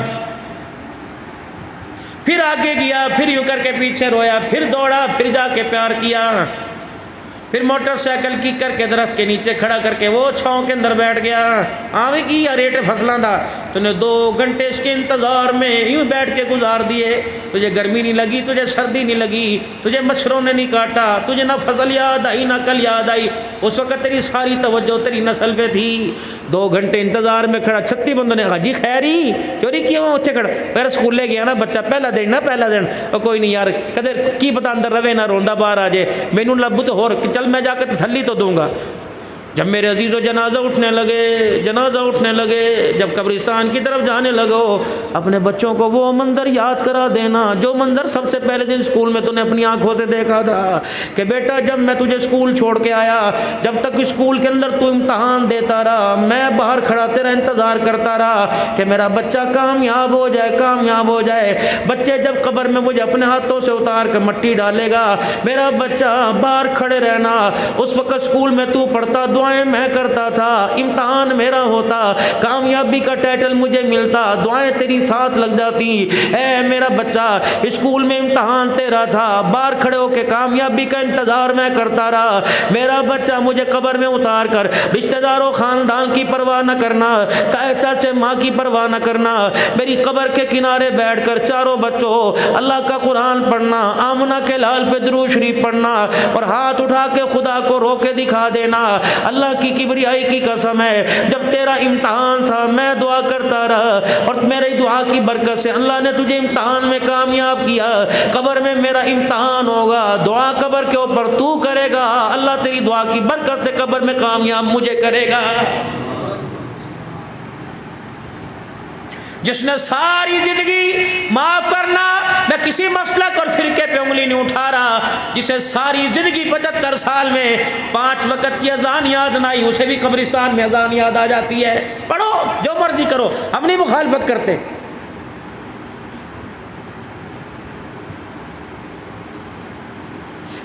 پھر آگے گیا، پھر یوں کر کے پیچھے رویا، پھر دوڑا، پھر جا کے پیار کیا، پھر موٹر سائیکل کی کر کے درخت کے نیچے کھڑا کر کے وہ چھاؤں کے اندر بیٹھ گیا۔ آویں کی یا ریٹ فصلاں دا، تو نے 2 گھنٹے اس کے انتظار میں یوں بیٹھ کے گزار دیے، تجھے گرمی نہیں لگی، تجھے سردی نہیں لگی، تجھے مچھروں نے نہیں کاٹا، تجھے نہ فصل یاد آئی نہ کل یاد آئی، اس وقت تیری ساری توجہ تیری نسل پہ تھی۔ 2 گھنٹے انتظار میں کھڑا، 36 بندوں نے کہا جی خیری چوری کیوں اتنے کھڑا، پھر اسکول لے گیا نا بچہ، پہلا دن اور کوئی نہیں یار، کدے کی پتا اندر روے نہ روندا باہر آ جائے، مینوں لبو تو ہور چل میں جا کے تسلی تو دوں گا۔ جب میرے عزیزو جنازہ اٹھنے لگے، جب قبرستان کی طرف جانے لگو، اپنے بچوں کو وہ منظر یاد کرا دینا جو منظر سب سے پہلے دن اسکول میں تو نے اپنی آنکھوں سے دیکھا تھا، کہ بیٹا جب میں تجھے اسکول چھوڑ کے آیا، جب تک اسکول کے اندر تو امتحان دیتا رہا، میں باہر کھڑا تیرا انتظار کرتا رہا کہ میرا بچہ کامیاب ہو جائے۔ بچے جب قبر میں مجھے اپنے ہاتھوں سے اتار کر مٹی ڈالے گا، میرا بچہ باہر کھڑے رہنا، اس وقت اسکول میں تو پڑھتا، دعائیں میں کرتا تھا، امتحان میرا ہوتا، کامیابی کا ٹائٹل مجھے ملتا، دعائیں تیری ساتھ لگ جاتی۔ اے میرا بچہ، اسکول میں امتحان تیرا تھا، باہر کھڑے ہو کے کامیابی کا انتظار میں کرتا رہا، میرا بچہ مجھے قبر میں اتار کر رشتہ داروں خاندان کی پرواہ نہ کرنا، تائے چاچے ماں کی پرواہ نہ کرنا، میری قبر کے کنارے بیٹھ کر چاروں بچوں اللہ کا قرآن پڑھنا، آمنہ کے لال پہ درود شریف پڑھنا، اور ہاتھ اٹھا کے خدا کو رو کے دکھا دینا۔ اللہ کی کبریائی کی قسم ہے، جب تیرا امتحان تھا میں دعا کرتا رہا، اور میری دعا کی برکت سے اللہ نے تجھے امتحان میں کامیاب کیا۔ قبر میں میرا امتحان ہوگا، دعا قبر کے اوپر تو کرے گا، اللہ تیری دعا کی برکت سے قبر میں کامیاب مجھے کرے گا۔ جس نے ساری زندگی معاف کرنا، میں کسی مسلک اور فرقے پہ انگلی نہیں اٹھا رہا، جسے ساری زندگی 75 سال میں 5 وقت کی اذان یاد نہ آئی، اسے بھی قبرستان میں اذان یاد آ جاتی ہے۔ پڑھو جو مرضی کرو، ہم نہیں مخالفت کرتے۔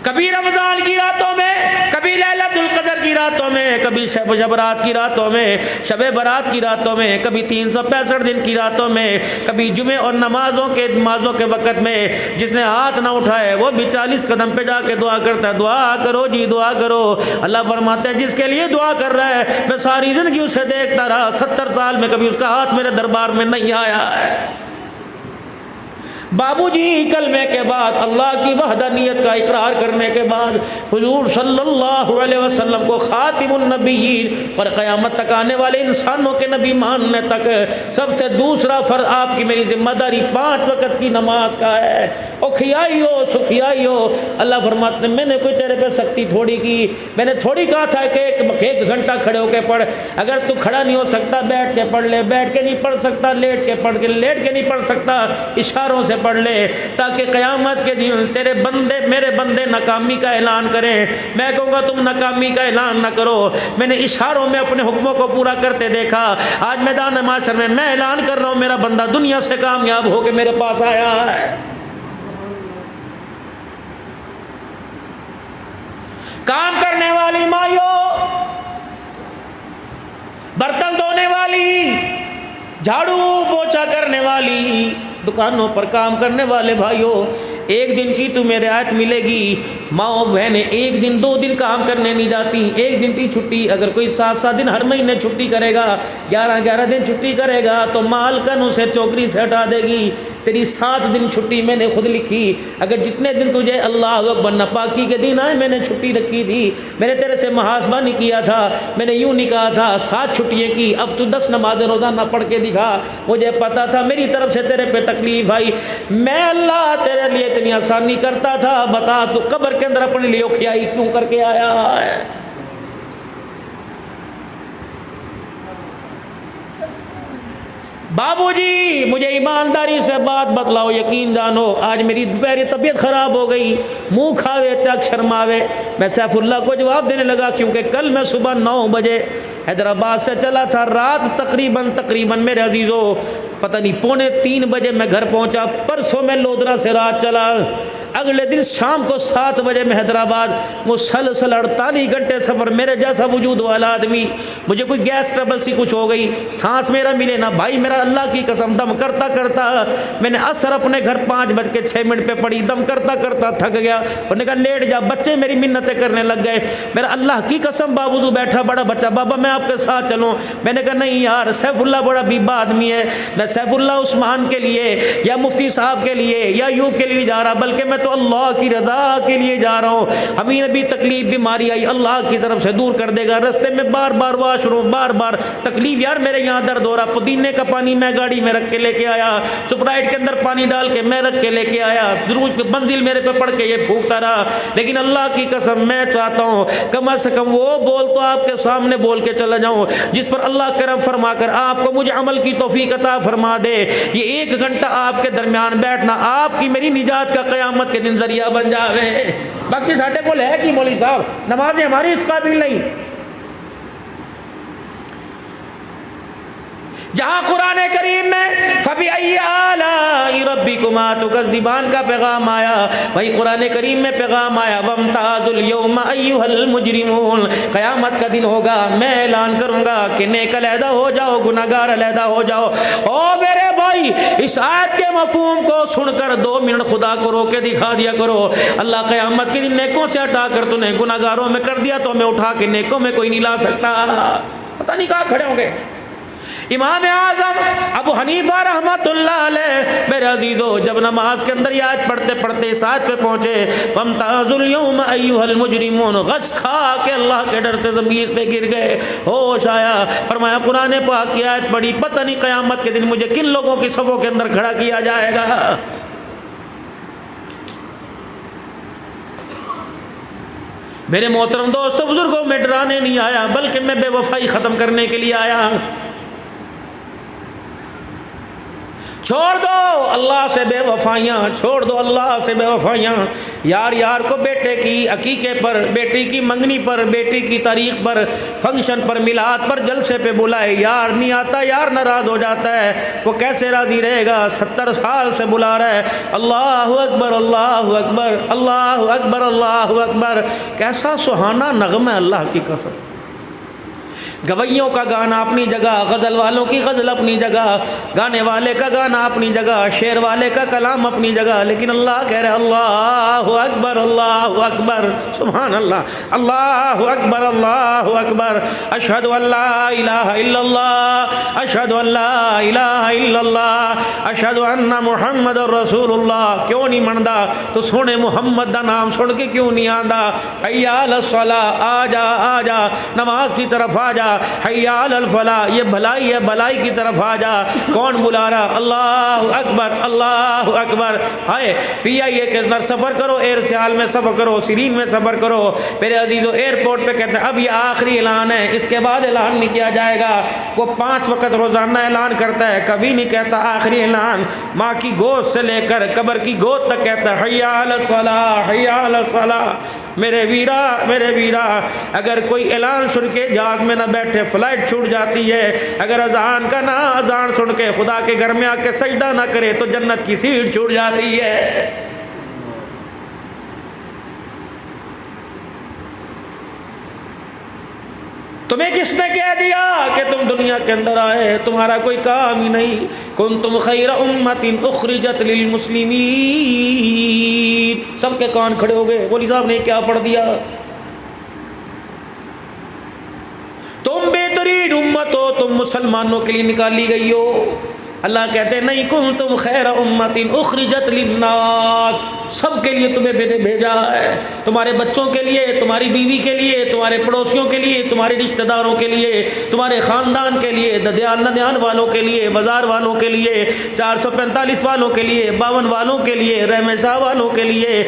کبھی رمضان کی راتوں میں، کبھی لیلۃ القدر کی راتوں میں، کبھی شب برات کی راتوں میں، شب برات کی راتوں میں، کبھی 365 دن کی راتوں میں، کبھی جمعے اور نمازوں کے وقت میں، جس نے ہاتھ نہ اٹھائے وہ بھی 40 قدم پہ جا کے دعا کرتا ہے۔ دعا کرو جی، دعا کرو۔ اللہ فرماتے ہیں جس کے لیے دعا کر رہا ہے میں ساری زندگی اسے دیکھتا رہا، 70 سال میں کبھی اس کا ہاتھ میرے دربار میں نہیں آیا ہے۔ بابو جی کلمے کے بعد، اللہ کی وحدانیت کا اقرار کرنے کے بعد، حضور صلی اللہ علیہ وسلم کو خاتم النبیین اور قیامت تک آنے والے انسانوں کے نبی ماننے تک سب سے دوسرا فرض آپ کی میری ذمہ داری 5 وقت کی نماز کا ہے۔ او کھیائی ہو سکھیائی ہو، اللہ فرماتے ہیں میں نے کوئی تیرے پہ سختی تھوڑی کی، میں نے تھوڑی کہا تھا کہ ایک گھنٹہ کھڑے ہو کے پڑھ، اگر تو کھڑا نہیں ہو سکتا بیٹھ کے پڑھ لے، بیٹھ کے نہیں پڑھ سکتا لیٹ کے پڑھ کے، لیٹ کے نہیں پڑھ سکتا اشاروں سے پڑھ لے، تاکہ قیامت کے دن تیرے بندے میرے بندے ناکامی کا اعلان کریں۔ میں کہوں گا تم ناکامی کا اعلان نہ کرو، میں نے اشاروں میں اپنے حکموں کو پورا کرتے دیکھا۔ آج میدان معاشر میں اعلان کر رہا ہوں میرا بندہ دنیا سے کامیاب ہو کے میرے پاس آیا ہے۔ کام کرنے والی مائیوں، برتن دھونے والی، جھاڑو پوچھا کرنے والی، دکانوں پر کام کرنے والے بھائیوں، ایک دن کی تمہیں رعایت ملے گی۔ ماں بہنیں ایک دن 2 دن کام کرنے نہیں جاتی، ایک دن کی چھٹی۔ اگر کوئی 7 دن ہر مہینے چھٹی کرے گا، 11 دن چھٹی کرے گا تو مالکن اسے چوکری سے ہٹا دے گی۔ تیری 7 دن چھٹی میں نے خود لکھی، اگر جتنے دن تجھے اللہ اکبر ناپاکی کے دن آئے میں نے چھٹی رکھی تھی، میں نے تیرے سے محاسبہ نہیں کیا تھا، میں نے یوں نہیں کہا تھا 7 چھٹیاں کی، اب تو 10 نمازیں روزانہ پڑھ کے دکھا، مجھے پتا تھا میری طرف سے تیرے پہ تکلیف آئی، میں اللہ تیرے لیے اتنی آسانی کرتا تھا، بتا تو قبر کے اندر اپنے لیے کھیائی کیوں کر کے آیا ہے؟ بابو جی مجھے ایمانداری سے بات بتلاؤ، یقین جانو آج میری دوپہری طبیعت خراب ہو گئی، منہ کھاوے تک شرماوے، میں سیف اللہ کو جواب دینے لگا کیونکہ کل میں صبح 9 بجے حیدرآباد سے چلا تھا، رات تقریباً میرے عزیزو پتہ نہیں 2:45 بجے میں گھر پہنچا، پرسوں میں لودھرا سے رات چلا، اگلے دن شام کو 7 بجے میں حیدرآباد، مسلسل 48 گھنٹے سفر، میرے جیسا وجود والا آدمی، مجھے کوئی گیس ٹربل سی کچھ ہو گئی، سانس میرا ملے نا بھائی، میرا اللہ کی قسم دم کرتا کرتا میں نے اثر اپنے گھر 5:06 پہ پڑی، دم کرتا کرتا تھک گیا، انہوں نے کہا لیٹ جا، بچے میری منتیں کرنے لگ گئے، میرا اللہ کی قسم باوضو بیٹھا بڑا بچہ، بابا میں آپ کے ساتھ چلوں، میں نے کہا نہیں یار، سیف اللہ بڑا بیبا آدمی ہے، میں سیف اللہ عثمان کے لیے یا مفتی صاحب کے لیے یا یوب کے لیے نہیں جا رہا، بلکہ میں تو اللہ کی رضا کے لیے جا رہا ہوں، ہمیں بھی تکلیف بیماری آئی اللہ کی طرف سے دور کر دے گا، رستے میں بار بار واش روم، بار بار تکلیف، یار میرے یہاں درد ہو رہا، پودینے کا پانی میں گاڑی میں رکھ کے لے کے آیا، سپرائٹ کے اندر پانی ڈال کے میں رکھ کے لے کے آیا، دروج پہ منزل میرے پہ پڑھ کے یہ پھونکتا رہا، لیکن اللہ کی قسم میں چاہتا ہوں کم از کم وہ بول تو آپ کے سامنے بول کے چلا جاؤں جس پر اللہ کرم فرما کر آپ کو مجھے عمل کی توفیق عطا فرما دے، یہ 1 گھنٹہ آپ کے درمیان بیٹھنا آپ کی میری نجات کا قیامت کے دن ذریعہ بن جاوے۔ باقی ساڈے کول ہے کہ مولوی صاحب نمازیں ہماری اس قابل نہیں، جہاں قرآن کریم میں فَبِأَيِّ آلَاءِ رَبِّكُمَا تُكَذِّبَانِ کا پیغام آیا، وہی قرآن کریم میں پیغام آیا وَامْتَازُوا الْيَوْمَ أَيُّهَا الْمُجْرِمُونَ، قیامت کا دن ہوگا میں اعلان کروں گا کہ نیک علیحدہ ہو جاؤ، گناہگار علیحدہ ہو جاؤ۔ او میرے بھائی اس آیت کے مفہوم کو سن کر 2 منٹ خدا کو رو کے دکھا دیا کرو، اللہ قیامت کے دن نیکوں سے ہٹا کر تو نے گناہگاروں میں کر دیا تو میں اٹھا کے نیکوں میں کوئی نہیں لا سکتا، پتہ نہیں کہاں کھڑے ہوں گے۔ امام اعظم ابو حنیفہ رحمۃ اللہ علیہ میرے عزیزو جب نماز کے اندر یہ آیت پڑھتے پڑھتے اس آیت پہ پہنچے وَامْتَازُوا الْيَوْمَ أَيُّهَا الْمُجْرِمُونَ، غش کھا کے اللہ کے ڈر سے زمین پہ گر گئے، ہوش آیا، فرمایا قرآن پاک کی آیت پڑھی، پتہ نہیں قیامت کے دن مجھے کن لوگوں کی صفوں کے اندر کھڑا کیا جائے گا۔ میرے محترم دوستو بزرگوں میں ڈرانے نہیں آیا بلکہ میں بے وفائی ختم کرنے کے لیے آیا۔ چھوڑ دو اللہ سے بے وفائیاں، چھوڑ دو اللہ سے بے وفائیاں۔ یار یار کو بیٹے کی عقیقے پر، بیٹی کی منگنی پر، بیٹی کی تاریخ پر، فنکشن پر، میلاد پر، جلسے پہ بلائے، یار نہیں آتا، یار ناراض ہو جاتا ہے، وہ کیسے راضی رہے گا؟ 70 سال سے بلا رہا ہے، اللہ اکبر اللہ اکبر اللہ اکبر اللہ اکبر۔ کیسا سہانا نغمہ، اللہ کی قسم۔ گویوں کا گانا اپنی جگہ، غزل والوں کی غزل اپنی جگہ، گانے والے کا گانا اپنی جگہ، شعر والے کا کلام اپنی جگہ، لیکن اللہ کہہ رہے اللہ اکبر اللہ اکبر، سبحان اللہ، اللہ اکبر اللہ اکبر، اشہد ان لا الہ الا اللہ، اشہد ان لا الہ الا اللہ، اشہد ان محمد رسول اللہ۔ کیوں نہیں مندا؟ تو سونے محمد دا نام سن کے کیوں نہیں آندا؟ حی علی الصلاۃ، آ جا آ جا، نماز کی طرف آ جا، حی علی الفلاح، یہ بھلائی ہے، بھلائی کی طرف آ جا۔ کون بلا رہا؟ اللہ اکبر اللہ اکبر۔ ہائے پی آئی اے کے اندر سفر کرو، ایئر سیال میں سفر کرو، سیرین میں سفر کرو، میرے عزیزو ایئرپورٹ پہ کہتے ہیں اب یہ آخری اعلان ہے، اس کے بعد اعلان نہیں کیا جائے گا۔ وہ 5 وقت روزانہ اعلان کرتا ہے، کبھی نہیں کہتا آخری اعلان۔ ماں کی گود سے لے کر قبر کی گود تک کہتا ہے حی علی الصلاح حی علی الصلاح۔ میرے ویرا میرے ویرا، اگر کوئی اعلان سن کے جہاز میں نہ بیٹھے، فلائٹ چھوٹ جاتی ہے، اگر اذان کا نہ اذان سن کے خدا کے گھر میں آ کے سجدہ نہ کرے تو جنت کی سیٹ چھوٹ جاتی ہے۔ تمہیں کس نے کہہ دیا کہ تم دنیا کے اندر آئے؟ تمہارا کوئی کام ہی نہیں۔ کنتم خیر امت اخرجت للمسلمین۔ سب کے کان کھڑے ہو گئے، مولوی صاحب نے کیا پڑھ دیا؟ تم بہترین امت ہو، تم مسلمانوں کے لیے نکالی گئی ہو۔ اللہ کہتے ہیں نہیں، کنتم خیر امت اخرجت للناس، سب کے لیے تمہیں میں نے بھیجا ہے، تمہارے بچوں کے لیے، تمہاری بیوی کے لیے، تمہارے پڑوسیوں کے لیے، تمہارے رشتہ داروں کے لیے، تمہارے خاندان کے لیے، ددیان ندیان والوں کے لیے، بازار والوں کے لیے، 445 والوں کے لیے، 52 والوں کے لیے، رحمسا والوں کے لیے،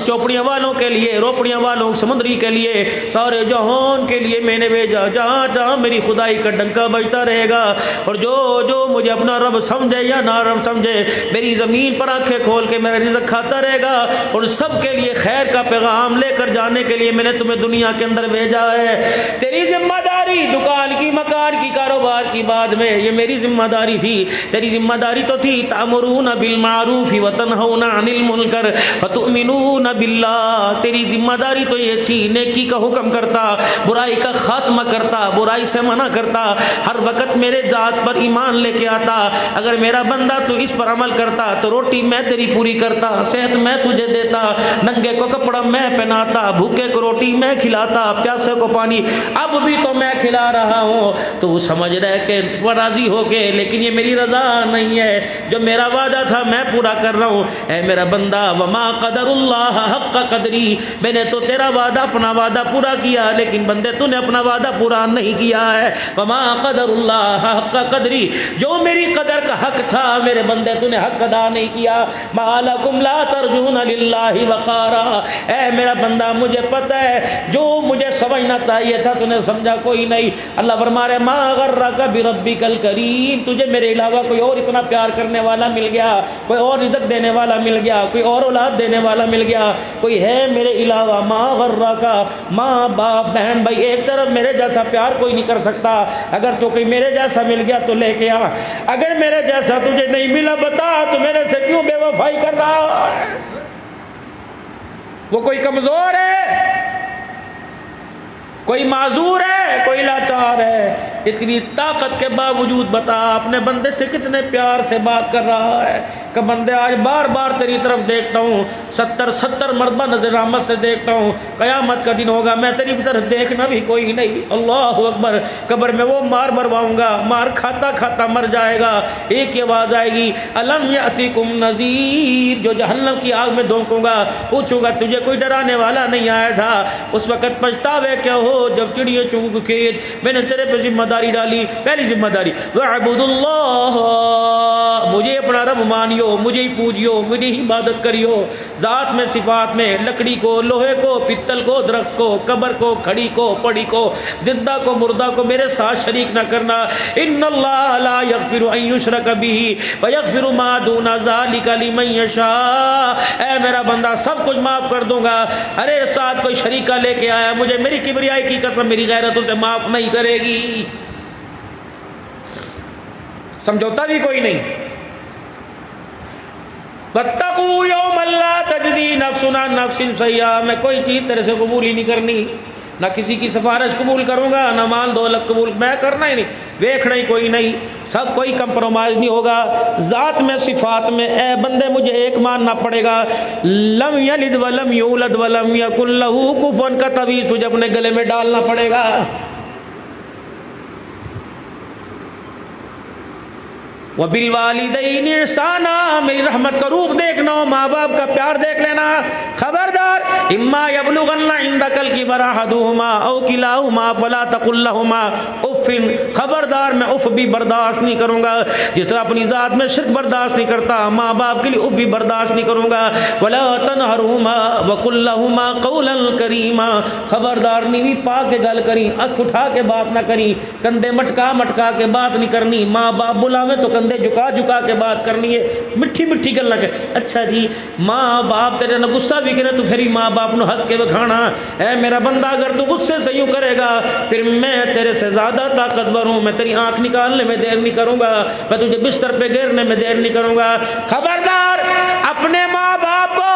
چوپڑیاں والوں کے لیے، روپڑیاں والوں سمندری کے لیے، سارے جہان کے لیے میں نے بھیجا۔ جہاں جہاں میری خدائی کا ڈنکا بجتا رہے گا، اور جو جو مجھے اپنا رب سمجھے یا نہ رب سمجھے، میری زمین پر آنکھیں کھول کے میرا رزق کھاتا رہے گا، اور سب کے لیے خیر کا پیغام لے کر جانے کے لیے میں نے تمہیں دنیا کے اندر بھیجا ہے۔ تیری ذمہ داری دکان کی، مکان کی، کاروبار کی بعد میں، یہ میری ذمہ داری تھی۔ تیری ذمہ داری تو تھی تأمرون بالمعروف وتنہون عن المنکر وتؤمنون باللہ۔ تیری ذمہ داری تو یہ تھی نیکی کا حکم کرتا، برائی کا خاتمہ کرتا، برائی سے منع کرتا، ہر وقت میرے ذات پر ایمان لے کے آتا۔ اگر میرا بندہ تو اس پر عمل کرتا تو روٹی میں تیری پوری کرتا، صحت میں تجھے دیتا، ننگے کو کپڑا میں پہناتا، بھوکے کو روٹی میں کھلاتا، پیاسے کو پانی اب بھی تو میں کھلا رہا ہوں۔ تو وہ سمجھ رہے کہ راضی ہو کے، لیکن یہ میری رضا نہیں ہے، جو میرا وعدہ تھا میں پورا کر رہا ہوں۔ اے میرا بندہ، وما قدر اللہ حق قدری، میں نے تو تیرا وعدہ، اپنا وعدہ پورا کیا، لیکن بندے تو نے اپنا وعدہ پورا نہیں کیا ہے۔ وما قدر اللہ حق قدری، جو میری قدر کا حق تھا میرے بندے تو نے حق ادا نہیں کیا۔ ما لکم لا ترجون للہ وقارا، اے میرا بندہ مجھے پتہ ہے جو مجھے سمجھنا چاہیے تھا تو نے سمجھا کوئی نہیں۔ اللہ فرما رہے ما غرک بربک الکریم، تجھے میرے علاوہ کوئی اور اتنا پیار کرنے والا مل گیا، کوئی اور رزق دینے والا مل گیا، کوئی اور اولاد دینے والا مل گیا، کوئی ہے میرے علاوہ؟ ما غرک، ماں باپ بہن بھائی ایک طرف، میرے جیسا پیار کوئی نہیں کر سکتا۔ اگر تو کوئی میرے جیسا مل گیا تو لے کے آ، اگر میرے جیسا تجھے نہیں ملا بتا تو میرے سے کیوں بے وفائی کر رہا ہے؟ وہ کوئی کمزور ہے، کوئی معذور ہے، کوئی لاچار ہے، اتنی طاقت کے باوجود بتا اپنے بندے سے کتنے پیار سے بات کر رہا ہے کہ بندے آج بار بار تیری طرف دیکھتا ہوں، 70 مرتبہ نظر رحمت سے دیکھتا ہوں، قیامت کا دن ہوگا میں تیری طرف دیکھنا بھی کوئی نہیں۔ اللہ اکبر، قبر میں وہ مار مرواؤں گا، مار کھاتا کھاتا مر جائے گا، ایک ہی آواز آئے گی الم یاتکم نذیر، جو جہنم کی آگ میں دھونکوں گا، پوچھوں گا تجھے کوئی ڈرانے والا نہیں آیا تھا؟ اس وقت پچھتاوے کیا ہو جب چڑیے چونگ کھیت، میں نے تیرے پہ ذمہ داری ڈالی۔ پہلی ذمہ داری وَاعْبُدُوا اللَّهَ، مجھے اپنا رب مانیو، پالو، مجھے ہی پوجیو، مجھے ہی عبادت کریو، ذات میں صفات میں، لکڑی کو، لوہے کو، پتل کو، درخت کو، قبر کو، کھڑی کو، پڑی کو، زندہ کو، مردہ کو میرے ساتھ شریک نہ کرنا۔ ان اللہ لا یغفر ان یشرک بہ ویغفر ما دون ذلک لمن یشاء، اے میرا بندہ سب کچھ معاف کر دوں گا، ارے ساتھ کوئی شریکہ لے کے آیا، مجھے میری کبریائی کی قسم میری غیرت اسے معاف نہیں کرے گی، سمجھوتا بھی کوئی نہیں۔ واتقوا یوما لا تجزی نفس عن نفس شیئا، میں کوئی چیز تیرے سے قبول ہی نہیں کرنی، نہ کسی کی سفارش قبول کروں گا، نہ مال دولت قبول، میں کرنا ہی نہیں، دیکھنا ہی کوئی نہیں، سب کوئی کمپرومائز نہیں ہوگا۔ ذات میں صفات میں اے بندے مجھے ایک ماننا پڑے گا، لم یلد ولم یولد ولم یکن لہ کفوا کا تعویذ تجھے اپنے گلے میں ڈالنا پڑے گا۔ وبالوالدین احسانا، میری رحمت کا روپ دیکھنا ہو، ماں باپ کا پیار دیکھ لینا، خبردار اما یبلغن عندک الکبر احدہما او کلاہما فلا تقل لہما اف، خبردار میں اف بھی برداشت نہیں کروں گا، جس طرح اپنی ذات میں شرک برداشت نہیں کرتا، ماں باپ کے لیے اف بھی برداشت نہیں کروں گا۔ ولا تنہرہما وقل لہما قولا کریما، خبردار نیوی پا کے گل کریں، اکھ اٹھا کے بات نہ کریں، کندھے مٹکا مٹکا کے بات نہیں کرنی، ماں باپ بلاوے تو کندھے جھکا جھکا کے بات کرنی ہے، مٹھی مٹھی گل نہ کہ اچھا جی ماں باپ تیرے نہ غصہ بھی کرے تو پھر ہی ماں باپ نو ہنس کے بکھانا۔ اے میرا بندہ اگر تو غصے سے یوں کرے گا پھر میں تیرے سے زیادہ طاقتور ہوں، میں تیری آنکھ نکالنے میں دیر نہیں کروں گا، میں تجھے بستر پہ گرنے میں دیر نہیں کروں گا۔ خبردار اپنے ماں باپ کو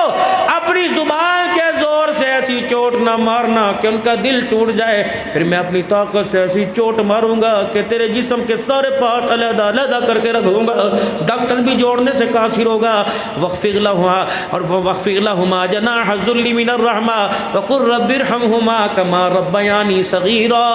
اپنی زبان کے زور سے ایسی چوٹ نہ مارنا کہ ان کا دل ٹوٹ جائے، پھر میں اپنی طاقت سے ایسی چوٹ ماروں گا کہ تیرے جسم کے سارے پارٹ علیحدہ علیحدہ کر کے رکھ دوں گا، ڈاکٹر بھی جوڑنے سے قاصر ہوگا۔ وَخْفِضْ لَهُمَا، اور وَخْفِضْ لَهُمَا جَنَاحَ الذُّلِّ مِنَ الرَّحْمَةِ وَقُلْ رَبِّ ارْحَمْهُمَا كَمَا رَبَّيَانِي صَغِيرًا۔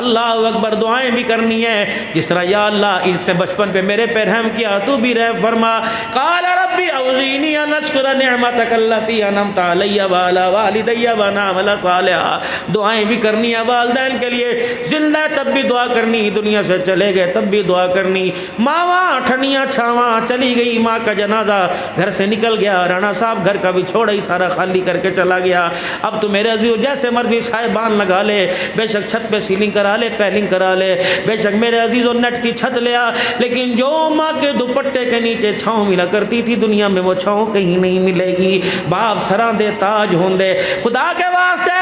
اللہ اکبر، دعائیں بھی کرنی ہے جس طرح یا اللہ ان سے بچپن پہ میرے پہ رحم کیا تو بھی رحم فرما۔ قَالَ رَبِّ أَوْزِعْنِي أَنْ أَشْكُرَ نِعْمَتَكَ الَّتِي أَنْعَمْتَ عَلَيَّ وَعَلَى وَالِدَيَّ وَأَنْ أَعْمَلَ صَالِحًا۔ دعائیں بھی کرنی ہے والدین کے لیے، زندہ تب بھی دعا کرنی، دنیا سے چلے گئے تب بھی دعا کرنی۔ ماواں ٹھنیاں چھاواں، چلی گئی ماں کا جنازہ، گھر سے نکل گیا، رانا صاحب گھر کا بھی چھوڑا ہی سارا خالی کر کے چلا گیا، اب تو میرے عزیز جیسے مرضی صاحبان لگا لے، بے شک چھت پہ سیلنگ کرا لے، پیلنگ کرا لے، بے شک میرے عزیز و نیٹ کی چھت لیا، لیکن جو ماں کے دوپٹے کے نیچے چھاؤں ملا کرتی تھی دنیا میں وہ چھاؤں کہیں نہیں ملے گی۔ باپ سراں دے تاج ہوندے، خدا کے واسطے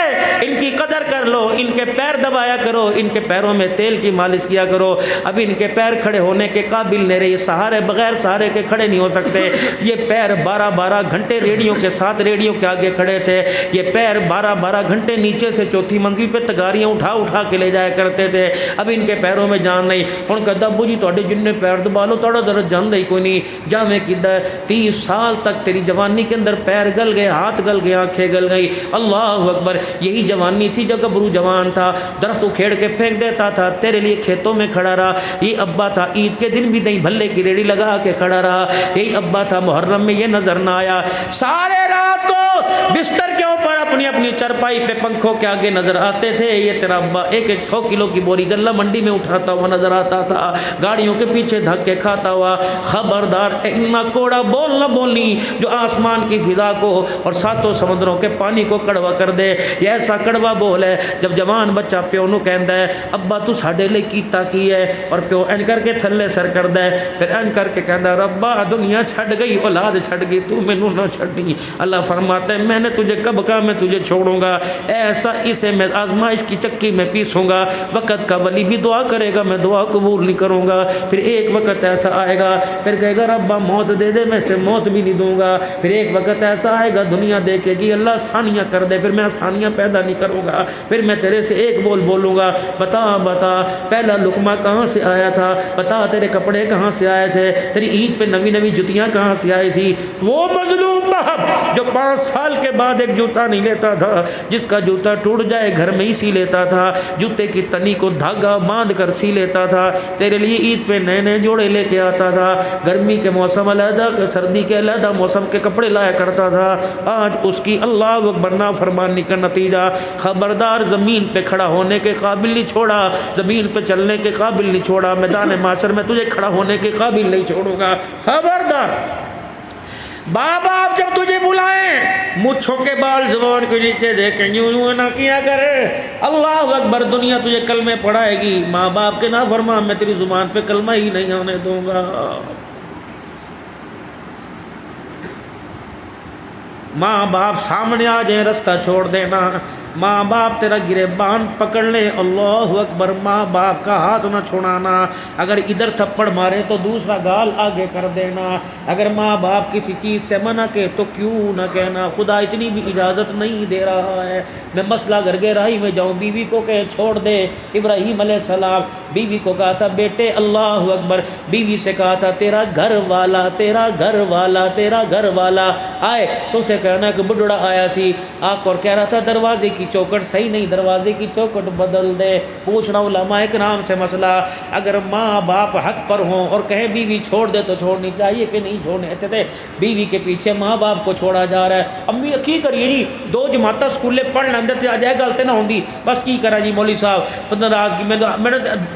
ان کی قدر کر لو، ان کے پیر دبایا کرو، ان کے پیروں میں تیل کی مالش کیا کرو، اب ان کے پیر کھڑے ہونے کے قابل نہیں رہے، سہارے بغیر سہارے کے کھڑے نہیں ہو سکتے، یہ پیر 12 گھنٹے ریڈیو کے ساتھ ریڈیو کے آگے کھڑے تھے، یہ پیر 12 گھنٹے نیچے سے چوتھی منزل پہ تگاریاں اٹھا اٹھا کے لے جایا کرتے تھے، اب ان کے پیروں میں جان نہیں، ان کا دبو جی تھوڑے جن پیر دبا لو تھوڑا ذرا جان نہیں کوئی نہیں، جامع کدھر 30 سال تک تیری جوانی کے اندر پیر گل گئے، ہاتھ گل گئے، آنکھیں گل گئی، اللہ اکبر، یہی جوانی تھی جب گبرو جوان تھا، درخت اکھیڑ کے پھینک دیتا تھا، تیرے لیے کھیتوں میں کھڑا رہا، یہ ابا تھا عید کے دن بھی دہی بھلے کی ریڑھی لگا کے کھڑا رہا، یہی ابا تھا محرم میں یہ نظر نہ آیا، سارے رات کو بستر کے اوپر اپنی اپنی چرپائی پہ پنکھوں کے آگے نظر آتے تھے، یہ تیرا ابا 100 کلو کی بوری غلہ منڈی میں اٹھاتا ہوا نظر آتا تھا، گاڑیوں کے پیچھے دھکے کھاتا ہوا۔ خبردار اتنا کوڑا بول نہ بولنی جو آسمان کی فضا کو اور ساتوں سمندروں کے پانی کو کڑوا کر دے، یہ ایسا کڑوا بول ہے جب جوان بچہ پیو نو کہندا ہے ابا تو ساڈے لئی کیتا کی ہے، اور پیو این کر کے تھلے سر کردا ہے، پھر این کر کے کہندا ربا دنیا چھڈ گئی، اولاد چھڈ گئی، تو مینوں نہ چھڈی۔ اللہ فرماتا ہے میں نے تجھے کب کہا میں تجھے چھوڑوں گا، ایسا اسے میں آزمائش کی چکی میں پیسوں گا، وقت کا ولی بھی دعا کرے گا میں دعا قبول نہیں کروں گا، پھر ایک وقت ایسا آئے گا پھر کہے گا ربا موت دے دے میں سے موت بھی نہیں دوں گا، پھر ایک وقت ایسا آئے گا دنیا دیکھے گی اللہ آسانیاں کر دے، پھر میں آسانیاں پیدا نہیں کروں گا، پھر میں تیرے سے ایک بول بولوں گا بتا بتا پہلا لقمہ کہاں سے آیا تھا، بتا تیرے کپڑے کہاں سے آئے تھے، تیری عید پہ نوی نوی جتیاں کہاں سے آئی تھی۔ وہ مظلوم باپ جو 5 سال کے بعد ایک جوتا نہیں لیتا تھا، جس کا جوتا ٹوٹ جائے گھر میں ہی سی لیتا تھا، جوتے کی تنی کو دھاگا باندھ کر سی لیتا تھا، تیرے لیے عید پہ نئے نئے جوڑے لے کے آتا تھا، گرمی کے موسم علیحدہ، سردی کے علیحدہ موسم کے کپڑے لایا کرتا تھا۔ آج اس کی اللہ اکبر نافرمانی کا نتیجہ، خبردار زمین پہ کھڑا ہونے کے قابل نہیں چھوڑا، زمین پہ چلنے کے قابل نہیں چھوڑا، میدان معاشر میں تجھے کھڑا ہونے کے قابل نہیں چھوڑوں گا، خبردار۔ باپ آپ جب تجھے بلائیں مچھوں کے بال زبان کے نیچے دیکھیں، یوں یوں نہ کیا کر، اللہ اکبر، دنیا تجھے کلمے پڑھائے گی، ماں باپ کے نافرمان میں تیری زبان پہ کلمہ ہی نہیں آنے دوں گا۔ ماں باپ سامنے آ جائیں رستہ چھوڑ دینا، ماں باپ تیرا گریبان پکڑ لیں، اللہ اکبر، ماں باپ کا ہاتھ نہ چھڑانا، اگر ادھر تھپڑ مارے تو دوسرا گال آگے کر دینا، اگر ماں باپ کسی چیز سے منع کہ تو کیوں نہ کہنا، خدا اتنی بھی اجازت نہیں دے رہا ہے۔ میں مسئلہ گھر گہرائی میں جاؤں، بیوی کو کہ چھوڑ دے، ابراہیم علیہ السلام بیوی کو کہا تھا بیٹے، اللہ اکبر، بیوی سے کہا تھا تیرا گھر والا، تیرا گھر والا، تیرا گھر والا آئے تو اسے کہنا کہ بڈڑا آیا سی آک اور کہہ رہا تھا دروازے کی چوکٹ صحیح نہیں، دروازے کی چوکٹ بدل دے۔ پوچھنا علماء کرام سے مسئلہ، اگر ماں باپ حق پر ہوں اور کہیں بیوی چھوڑ دے تو چھوڑنی چاہیے کہ نہیں چھوڑنے چاہتے؟ بیوی کے پیچھے ماں باپ کو چھوڑا جا رہا ہے۔ امی کی کریے جی، 2 جماعتیں سکولے پڑھ لیندے تے آ جائے غلطی نہ ہوندی، بس کی کرا جی مولوی صاحب ناراضگی میں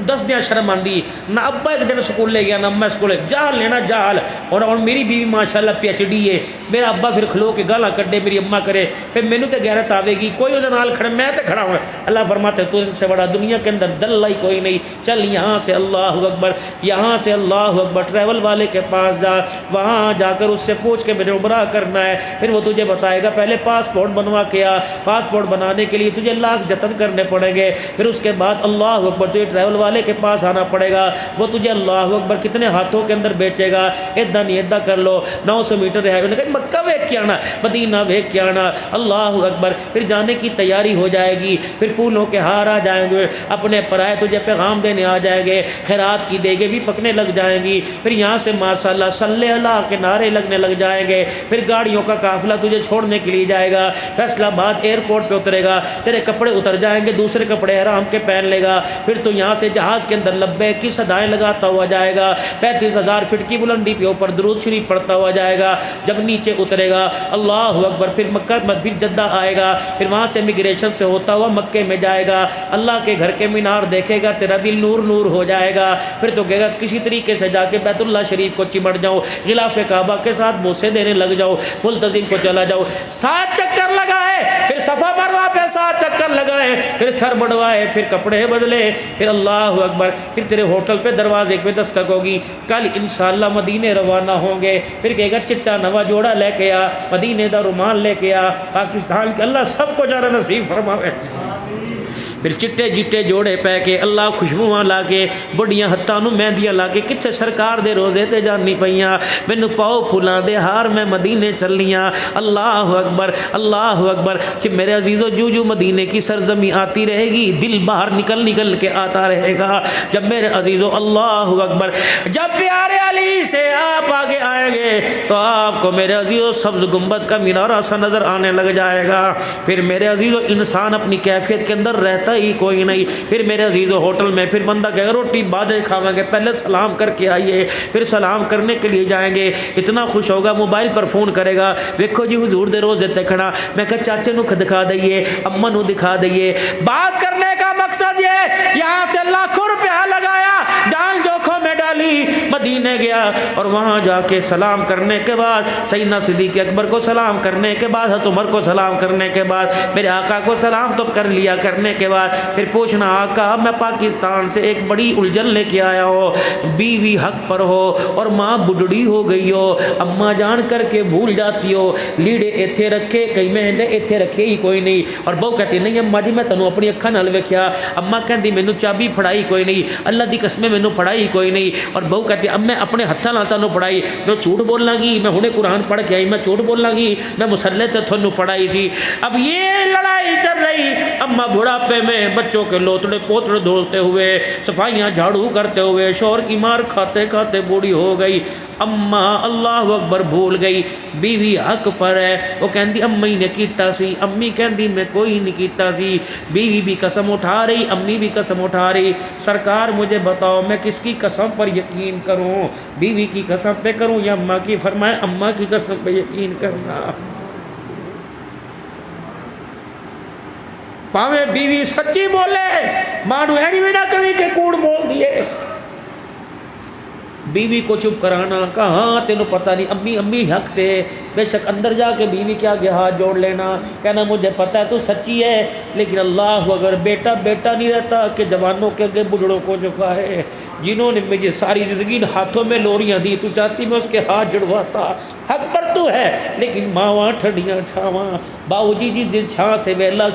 10 دن شرم آندی، نہ ابا ایک دن سکول لے گیا نہ میں سکول، جہل لینا جہل۔ اور میری بیوی ماشاءاللہ PhD ہے، میرا ابا پھر کھلو کے گالاں کڈے، میری اماں کرے، پھر مینوں تے غیرت آوے گی، کوئی ادھر نال کھڑے، میں تے کھڑا ہوں۔ اللہ فرماتے تو ان سے بڑا دنیا کے اندر دلہ ہی کوئی نہیں، چل یہاں سے اللہ اکبر، یہاں سے اللہ اکبر، ٹریول والے کے پاس جا، وہاں جا کر اس سے پوچھ کے میرے عمرہ کرنا ہے، پھر وہ تجھے بتائے گا پہلے پاسپورٹ بنوا کے آ، پاسپورٹ بنانے کے لیے تجھے لاکھ جتن کرنے پڑیں گے، پھر اس کے بعد اللہ اکبر تجھے ٹریول والے کے پاس آنا پڑے گا، وہ تجھے اللہ اکبر کتنے ہاتھوں کے اندر بیچے گا، ادھا نہیں ادھا کر لو، 900 میٹر ہے، انہوں نے کہا مکہ ویک کے آنا، مدینہ ویک کے آنا، اللہ اکبر، پھر جانے کی تیاری ہو جائے گی، پھر پھولوں کے ہار آ جائیں گے، اپنے پرائے تجھے پیغام دینے آ جائیں گے، خیرات کی دیگیں بھی پکنے لگ جائیں گی، پھر یہاں سے ماشاءاللہ صلی اللہ کے نعرے لگنے لگ جائیں گے، پھر گاڑیوں کا قافلہ تجھے چھوڑنے کے لیے جائے گا، فیصلہ آباد ایئرپورٹ پہ اترے گا، تیرے کپڑے اتر جائیں گے، دوسرے کپڑے احرام کے پہن لے گا، پھر تو یہاں سے جہاز کے اندر لبیک کی صدائیں لگاتا ہوا جائے گا، 35,000 فٹ کی بلندی پہ اوپر درود شریف پڑھتا ہوا جائے گا، جب نیچے اترے گا اللہ اکبر، پھر مکہ پھر جدہ آئے گا، پھر وہاں سے امیگریشن سے ہوتا ہوا مکے میں جائے گا، اللہ کے گھر کے مینار دیکھے گا، تیرا دل نور نور ہو جائے گا، پھر تو کہے گا کسی طریقے سے جا کے بیت اللہ شریف کو چمٹ جاؤ، غلاف کعبہ کے ساتھ بوسے دینے لگ جاؤ، ملتزم کو چلا جاؤ، 7 چکر لگائے، پھر صفا مروہ پہ 7 چکر لگائے، پھر سر بڑھوائے، پھر کپڑے بدلے، پھر اللہ اکبر، پھر تیرے ہوٹل پہ دروازے پہ دستک ہوگی، کل انشاءاللہ مدینے روانہ ہوں گے، پھر کہے گا چٹا نوا جوڑا لے کے آ، مدینے دا رومال لے کے آ، پاکستان کے اللہ سب کو جانا نصیب فرماوے۔ پھر چٹے جٹے جوڑے پہ کے اللہ خوشبوواں لا کے بڑیاں ہتھاں نوں مہندیاں لا کے کتھے سرکار دے روزے تے جانی پیاں، مینوں پاؤ پھلاں دے ہار میں مدینے چلیاں، اللہ اکبر اللہ اکبر، کہ میرے عزیزو جو مدینے کی سرزمین آتی رہے گی دل باہر نکل نکل کے آتا رہے گا، جب میرے عزیزو اللہ اکبر، جب پیارے علی سے آپ آگے آئیں گے تو آپ کو میرے عزیزو سبز گنبد کا مینارہ سا نظر آنے لگ جائے گا، پھر میرے عزیزو انسان اپنی کیفیت کے اندر رہتا ہی کوئی نہیں، پھر میرے عزیزو ہوٹل میں پھر بندہ کہے گا روٹی بعد کھاواں گے، پہلے سلام کر کے آئیے، پھر سلام کرنے کے لیے جائیں گے، اتنا خوش ہوگا موبائل پر فون کرے گا، دیکھو جی حضور دے روزے تے کھڑا، میں کہا چاچے نو دکھا دئیے، اماں نو دکھا دئیے، بات کرنے کا مقصد یہ، یہاں سے لاکھوں روپیہ لگایا، جان جوکھوں میں ڈالی، مدینے گیا اور وہاں جا کے سلام کرنے کے بعد سیدنا صدیق اکبر کو سلام کرنے کے بعد حضرت عمر کو سلام کرنے کے بعد میرے آقا کو سلام تو کر لیا کرنے کے بعد پھر پوچھنا آقا میں پاکستان سے ایک بڑی الجھن لے کے آیا ہو، بیوی حق پر ہو اور ماں بڈڑی ہو گئی ہو، اماں جان کر کے بھول جاتی ہو، لیڑے ایتھے رکھے کئی مہندے ایتھے رکھے ہی کوئی نہیں، اور بہو کہتی نہیں اماں جی میں تنوں اپنی اکھاں نال ویکھیا، اماں کہندی مینوں چابی پھڑائی کوئی نہیں، اللہ دی قسم مینوں پھڑائی کوئی نہیں، اور بہو کہتی اب میں اپنے ہاتھوں نال تینوں پڑھائی، میں جھوٹ بولنا گی میں ہنے قرآن پڑھ کے آئی، میں جھوٹ بولنا گی میں مصلے تے تھانوں پڑھائی سی۔ اب یہ لڑائی چل رہی، اماں بڑھاپے میں بچوں کے لوتڑے پوتڑے دھوتے ہوئے، صفائیاں جھاڑو کرتے ہوئے، شوہر کی مار کھاتے کھاتے بوڑھی ہو گئی۔ اماں اللہ اکبر بھول گئی، بیوی حق پر ہے، وہ کہندی امی نے کیتا سی، امی کہندی میں کوئی نہیں کیتا سی، بیوی بھی قسم اٹھا رہی، امی بھی قسم اٹھا رہی۔ سرکار مجھے بتاؤ میں کس کی قسم پر یقین کروں، بیوی کی قسم پہ کروں یا اماں کی؟ فرمائے اماں کی قسم پہ یقین کرنا، پاویں بیوی سچی بولے، مانو اینی بھی نہ کبھی کہ کوڑ بول دیے۔ بیوی کو چپ کرانا، کہاں تینوں پتہ نہیں، امی امی حق تے، بے شک اندر جا کے بیوی کے آگے ہاتھ جوڑ لینا، کہنا مجھے پتہ ہے تو سچی ہے، لیکن اللہ اگر بیٹا بیٹا نہیں رہتا کہ جوانوں کے آگے بڑھڑوں کو جھکا ہے، جنہوں نے مجھے ساری زندگی ہاتھوں میں لوریاں دی، تو چاہتی میں اس کے ہاتھ جڑواتا، حق پر تو ہے، لیکن ماواں ٹھنڈیاں چھاواں، باؤ جی جس دن چھاں سے ویلا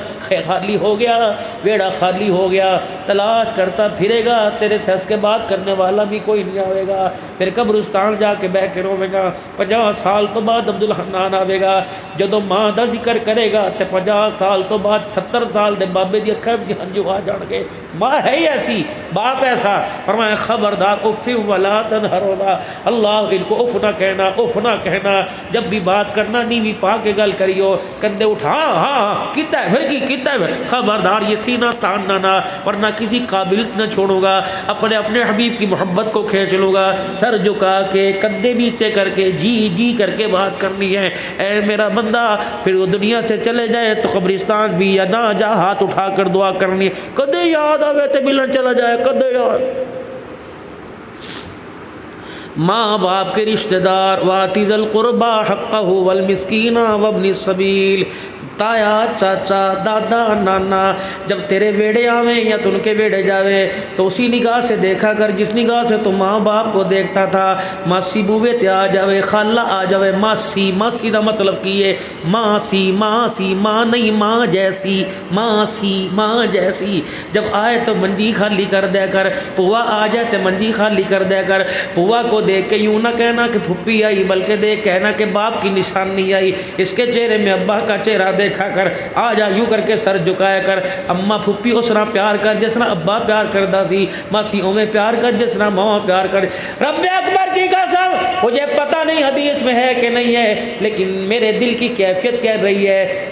خالی ہو گیا، ویڑا خالی ہو گیا، تلاش کرتا پھرے گا، تیرے سے اس کے بات کرنے والا بھی کوئی نہیں آئے گا، پھر قبرستان جا کے بہ کے روے گا، 50 سال تو بعد عبدالحنان آئے گا، جدو ماں دا ذکر کرے گا تے 50 سال تو بعد 70 سال دے بابے دی اکھاں وچ ہنجو آ جان گے، ماں ہے ہی ایسی، باپ ایسا۔ فرمایا خبردار اف ولا تنہرونا، اللہ ان کو اف نہ کہنا، اف نہ کہنا، جب بھی بات کرنا نیوی پا کے گل کریو، کندھے اٹھا ہاں کیتا ہے پھر کی کیتا ہے، خبردار یہ سینہ تاننا نہ، ورنہ کسی قابل نہ چھوڑوں گا، اپنے اپنے حبیب کی محبت کو کھینچ لوں گا، سر جھکا کے کندھے نیچے کر کے جی جی کر کے بات کرنی ہے، اے میرا بندہ، پھر وہ دنیا سے چلے جائے تو قبرستان بھی یا نہ جا، ہاتھ اٹھا کر دعا کرنی، کدے یاد آوے تے ملن چلا جائے، کدے یاد۔ ماں باپ کے رشتہ دار، واتی ذی القربی حقہ والمسکین وابن السبیل، تایا چاچا دادا نانا جب تیرے بیڑے آویں یا تو ان کے بیڑے جاوے تو اسی نگاہ سے دیکھا کر جس نگاہ سے تو ماں باپ کو دیکھتا تھا، ماسی بوے تے آ جاوے، خالہ آ جاوے، ماسی، ماسی دا مطلب کی ہے ماسی، ماسی ماں نہیں ماں جیسی، ماسی ماں جیسی، جب آئے تو منجی خالی کر دیا کر، پوا آ جائے تو منجی خالی کر دیا کر، پوا کو دیکھ کے یوں نہ کہنا کہ پھپھی آئی، بلکہ دیکھ کہنا کہ باپ کی نشانی آئی، اس کے چہرے میں ابا کا چہرہ دیکھا کر، آ جا یوں کر کے سر جھکایا کر، اماں پھپھی اس طرح پیار کر جس طرح ابا پیار کردا سی، ماسی اویں پیار کر جس طرح ماں پیار کر۔ رب اکبر کی قسم مجھے پتہ نہیں حدیث میں ہے کہ نہیں ہے، لیکن میرے دل کی کیفیت کہہ رہی ہے